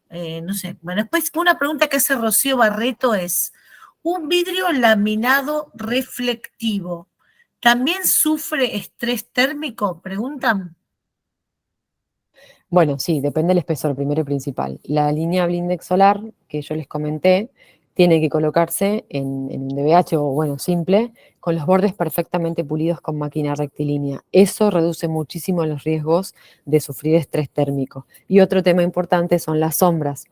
no sé. Bueno, después una pregunta que hace Rocío Barreto es: ¿un vidrio laminado reflectivo también sufre estrés térmico? Preguntan. Bueno, sí, depende del espesor, primero y principal. La línea Blindex solar que yo les comenté tiene que colocarse en un DBH o, bueno, simple, con los bordes perfectamente pulidos con máquina rectilínea. Eso reduce muchísimo los riesgos de sufrir estrés térmico. Y otro tema importante son las sombras.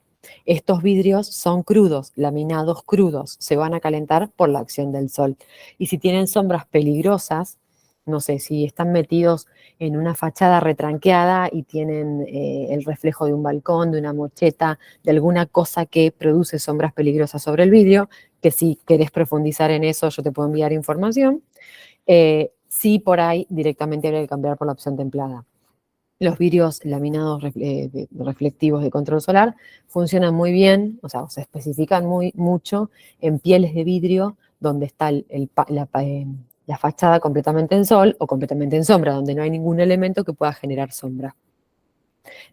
Estos vidrios son crudos, laminados crudos, se van a calentar por la acción del sol. Y si tienen sombras peligrosas, no sé, si están metidos en una fachada retranqueada y tienen el reflejo de un balcón, de una mocheta, de alguna cosa que produce sombras peligrosas sobre el vidrio, que si querés profundizar en eso yo te puedo enviar información, sí, por ahí directamente habría que cambiar por la opción templada. Los vidrios laminados reflectivos de control solar funcionan muy bien, o sea, se especifican mucho en pieles de vidrio donde está la fachada completamente en sol o completamente en sombra, donde no hay ningún elemento que pueda generar sombra.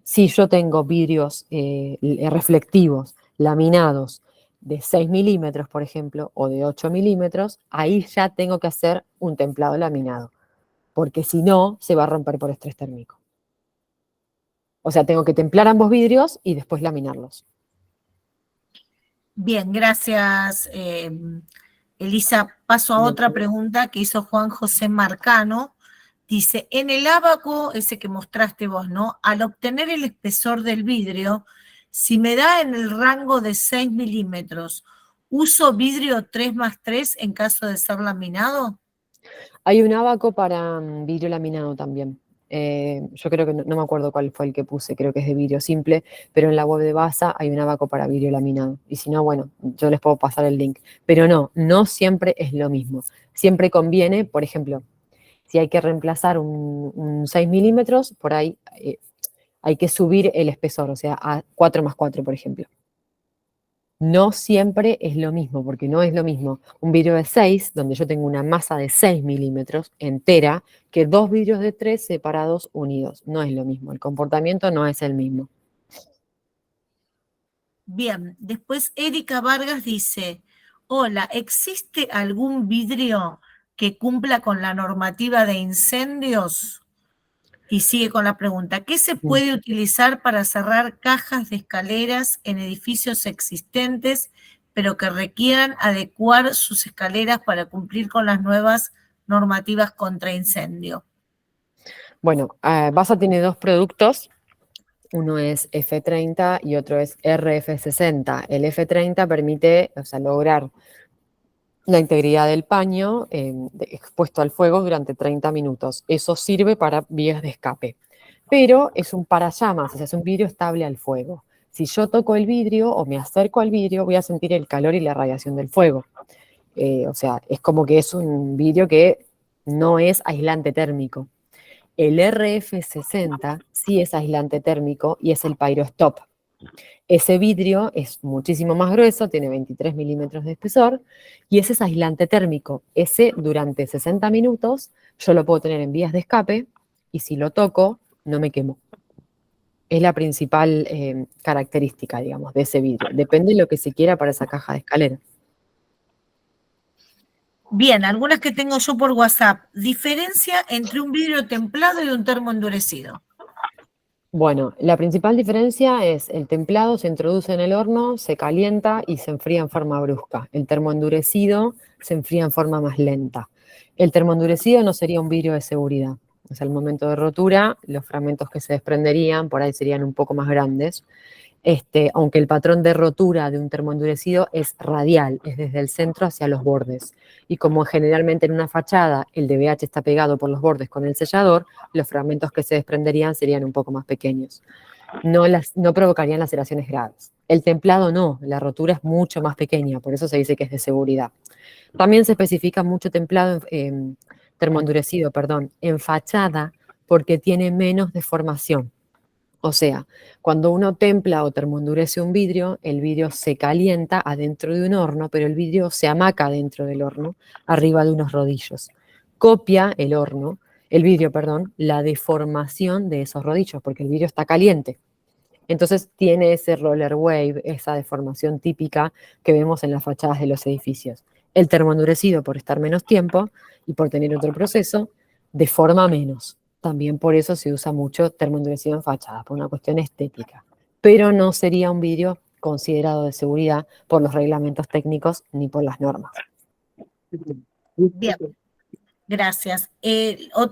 Si yo tengo vidrios reflectivos, laminados, de 6 milímetros, por ejemplo, o de 8 milímetros, ahí ya tengo que hacer un templado laminado, porque si no, se va a romper por estrés térmico. O sea, tengo que templar ambos vidrios y después laminarlos. Bien, gracias, Elisa. Paso a otra pregunta que hizo Juan José Marcano. Dice, en el ábaco, ese que mostraste vos, ¿no? Al obtener el espesor del vidrio, si me da en el rango de 6 milímetros, ¿uso vidrio 3+3 en caso de ser laminado? Hay un ábaco para vidrio laminado también. Yo creo que no me acuerdo cuál fue el que puse, creo que es de vidrio simple, pero en la web de Basa hay un ábaco para vidrio laminado. Y si no, bueno, yo les puedo pasar el link. Pero no siempre es lo mismo. Siempre conviene, por ejemplo, si hay que reemplazar un 6 milímetros, por ahí hay que subir el espesor, o sea, a 4+4, por ejemplo. No siempre es lo mismo, porque no es lo mismo un vidrio de 6, donde yo tengo una masa de 6 milímetros entera, que 2 vidrios de 3 separados unidos. No es lo mismo, el comportamiento no es el mismo. Bien, después Erika Vargas dice, hola, ¿existe algún vidrio que cumpla con la normativa de incendios? Y sigue con la pregunta, ¿qué se puede utilizar para cerrar cajas de escaleras en edificios existentes, pero que requieran adecuar sus escaleras para cumplir con las nuevas normativas contra incendio? Bueno, Basa tiene dos productos. Uno es F30 y otro es RF60. El F30 permite, o sea, lograr la integridad del paño expuesto al fuego durante 30 minutos. Eso sirve para vías de escape. Pero es un parallamas, o sea, es un vidrio estable al fuego. Si yo toco el vidrio o me acerco al vidrio, voy a sentir el calor y la radiación del fuego. O sea, es como que es un vidrio que no es aislante térmico. El RF60 sí es aislante térmico y es el Pyrostop. Ese vidrio es muchísimo más grueso, tiene 23 milímetros de espesor, y ese es aislante térmico. Ese, durante 60 minutos, yo lo puedo tener en vías de escape, y si lo toco, no me quemo. Es la principal característica, digamos, de ese vidrio. Depende de lo que se quiera para esa caja de escalera. Bien, algunas que tengo yo por WhatsApp. Diferencia entre un vidrio templado y un termo endurecido. Bueno, la principal diferencia es el templado se introduce en el horno, se calienta y se enfría en forma brusca. El termo endurecido se enfría en forma más lenta. El termo endurecido no sería un vidrio de seguridad. O sea, al momento de rotura, los fragmentos que se desprenderían por ahí serían un poco más grandes. Aunque el patrón de rotura de un termo endurecido es radial, es desde el centro hacia los bordes. Y como generalmente en una fachada el DBH está pegado por los bordes con el sellador, los fragmentos que se desprenderían serían un poco más pequeños. No provocarían laceraciones graves. El templado no, la rotura es mucho más pequeña, por eso se dice que es de seguridad. También se especifica mucho templado, termo endurecido, perdón, en fachada porque tiene menos deformación. O sea, cuando uno templa o termoendurece un vidrio, el vidrio se calienta adentro de un horno, pero el vidrio se amaca dentro del horno, arriba de unos rodillos. Copia el vidrio, perdón, la deformación de esos rodillos, porque el vidrio está caliente. Entonces tiene ese roller wave, esa deformación típica que vemos en las fachadas de los edificios. El termoendurecido, por estar menos tiempo y por tener otro proceso, deforma menos. También por eso se usa mucho termoendurecido en fachadas, por una cuestión estética. Pero no sería un vidrio considerado de seguridad por los reglamentos técnicos ni por las normas. Bien, gracias.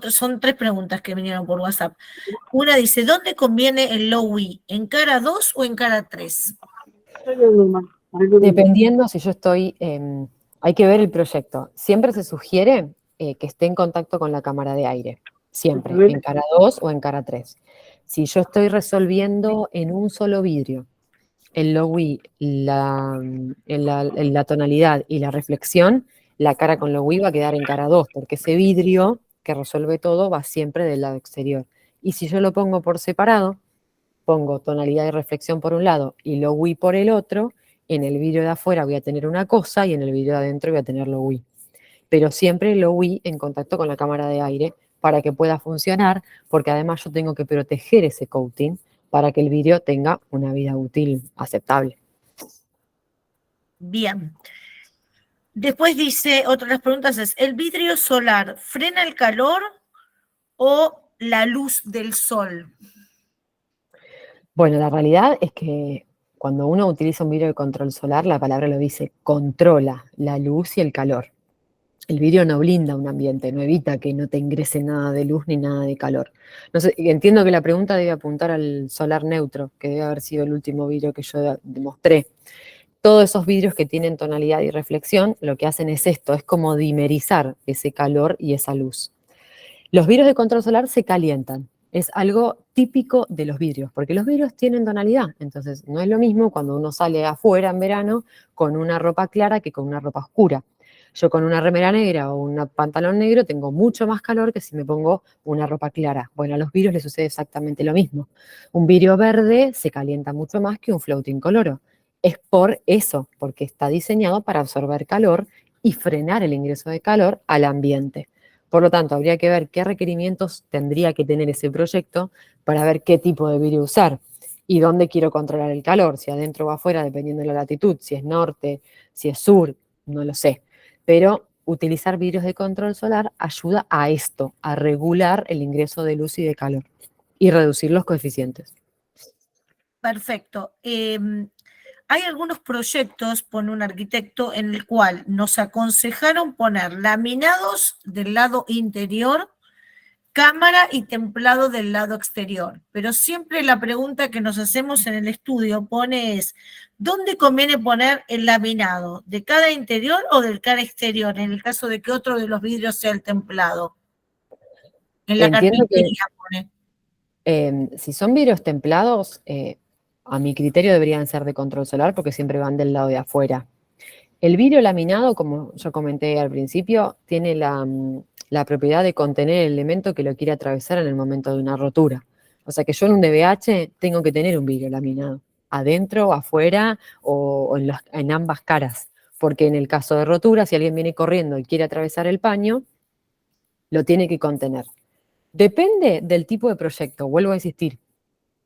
Son 3 preguntas que vinieron por WhatsApp. Una dice, ¿dónde conviene el low-E? ¿En cara 2 o en cara 3? Dependiendo si yo estoy, hay que ver el proyecto. Siempre se sugiere que esté en contacto con la cámara de aire, siempre, en cara 2 o en cara 3. Si yo estoy resolviendo en un solo vidrio el low-E, la tonalidad y la reflexión, la cara con low-E va a quedar en cara 2, porque ese vidrio que resuelve todo va siempre del lado exterior. Y si yo lo pongo por separado, pongo tonalidad y reflexión por un lado y low-E por el otro, en el vidrio de afuera voy a tener una cosa y en el vidrio de adentro voy a tener low-E. Pero siempre low-E en contacto con la cámara de aire para que pueda funcionar, porque además yo tengo que proteger ese coating para que el vidrio tenga una vida útil aceptable. Bien. Después dice, otra de las preguntas es, ¿el vidrio solar frena el calor o la luz del sol? Bueno, la realidad es que cuando uno utiliza un vidrio de control solar, la palabra lo dice, controla la luz y el calor. El vidrio no blinda un ambiente, no evita que no te ingrese nada de luz ni nada de calor. No sé, entiendo que la pregunta debe apuntar al solar neutro, que debe haber sido el último vidrio que yo demostré. Todos esos vidrios que tienen tonalidad y reflexión, lo que hacen es esto, es como dimerizar ese calor y esa luz. Los vidrios de control solar se calientan. Es algo típico de los vidrios, porque los vidrios tienen tonalidad. Entonces, no es lo mismo cuando uno sale afuera en verano con una ropa clara que con una ropa oscura. Yo con una remera negra o un pantalón negro tengo mucho más calor que si me pongo una ropa clara. Bueno, a los vidrios les sucede exactamente lo mismo. Un vidrio verde se calienta mucho más que un floating coloro. Es por eso, porque está diseñado para absorber calor y frenar el ingreso de calor al ambiente. Por lo tanto, habría que ver qué requerimientos tendría que tener ese proyecto para ver qué tipo de vidrio usar y dónde quiero controlar el calor, si adentro o afuera, dependiendo de la latitud, si es norte, si es sur, no lo sé. Pero utilizar vidrios de control solar ayuda a esto, a regular el ingreso de luz y de calor y reducir los coeficientes. Perfecto. Hay algunos proyectos, pone un arquitecto, en el cual nos aconsejaron poner laminados del lado interior, cámara y templado del lado exterior. Pero siempre la pregunta que nos hacemos en el estudio pone es, ¿dónde conviene poner el laminado? ¿De cada interior o del cada exterior? En el caso de que otro de los vidrios sea el templado. En la Entiendo que carpintería pone. si son vidrios templados, a mi criterio deberían ser de control solar porque siempre van del lado de afuera. El vidrio laminado, como yo comenté al principio, tiene la propiedad de contener el elemento que lo quiere atravesar en el momento de una rotura. O sea que yo en un DBH tengo que tener un vidrio laminado, adentro, afuera o en ambas caras. Porque en el caso de rotura, si alguien viene corriendo y quiere atravesar el paño, lo tiene que contener. Depende del tipo de proyecto, vuelvo a insistir.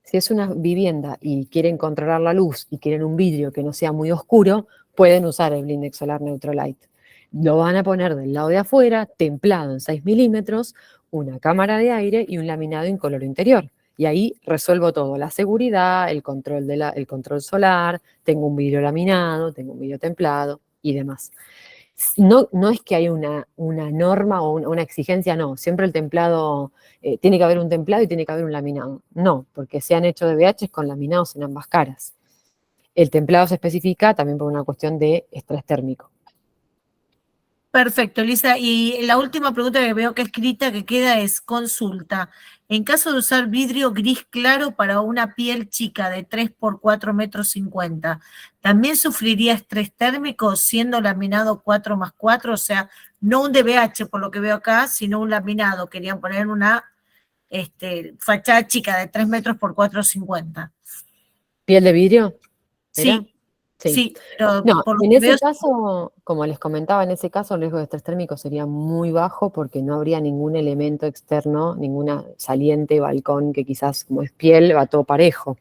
Si es una vivienda y quieren controlar la luz y quieren un vidrio que no sea muy oscuro, pueden usar el Blindex Solar Neutrolight. Lo van a poner del lado de afuera, templado en 6 milímetros, una cámara de aire y un laminado incoloro interior. Y ahí resuelvo todo, la seguridad, el control, el control solar, tengo un vidrio laminado, tengo un vidrio templado y demás. No es que hay una norma o una exigencia, no. Siempre el templado, tiene que haber un templado y tiene que haber un laminado. No, porque se han hecho DBHs con laminados en ambas caras. El templado se especifica también por una cuestión de estrés térmico. Perfecto, Lisa. Y la última pregunta que veo que escrita que queda es consulta. En caso de usar vidrio gris claro para una piel chica de 3 por 4 metros 50, ¿también sufriría estrés térmico siendo laminado 4 más 4? O sea, no un DBH por lo que veo acá, sino un laminado. Querían poner una fachada chica de 3 metros por 4,50. ¿Piel de vidrio? ¿Era? Sí, sí, pero No, por lo en que ese veo, caso, como les comentaba, en ese caso el riesgo de estrés térmico sería muy bajo porque no habría ningún elemento externo, ninguna saliente, balcón, que quizás como es piel va todo parejo.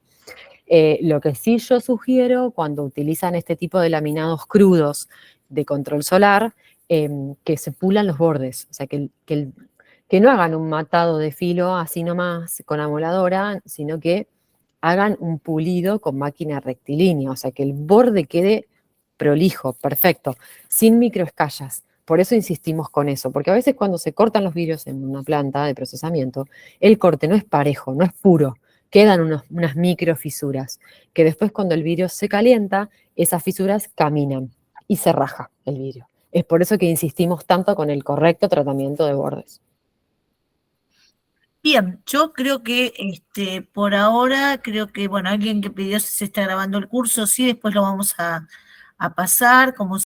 Lo que sí yo sugiero cuando utilizan este tipo de laminados crudos de control solar, que se pulan los bordes, o sea, que no hagan un matado de filo así nomás con amoladora, sino que hagan un pulido con máquina rectilínea, o sea, que el borde quede prolijo, perfecto, sin microescallas. Por eso insistimos con eso, porque a veces cuando se cortan los vidrios en una planta de procesamiento, el corte no es parejo, no es puro, quedan unas microfisuras, que después cuando el vidrio se calienta, esas fisuras caminan y se raja el vidrio. Es por eso que insistimos tanto con el correcto tratamiento de bordes. bien, yo creo que por ahora, creo que, bueno, alguien que pidió si se está grabando el curso, sí, después lo vamos a pasar, como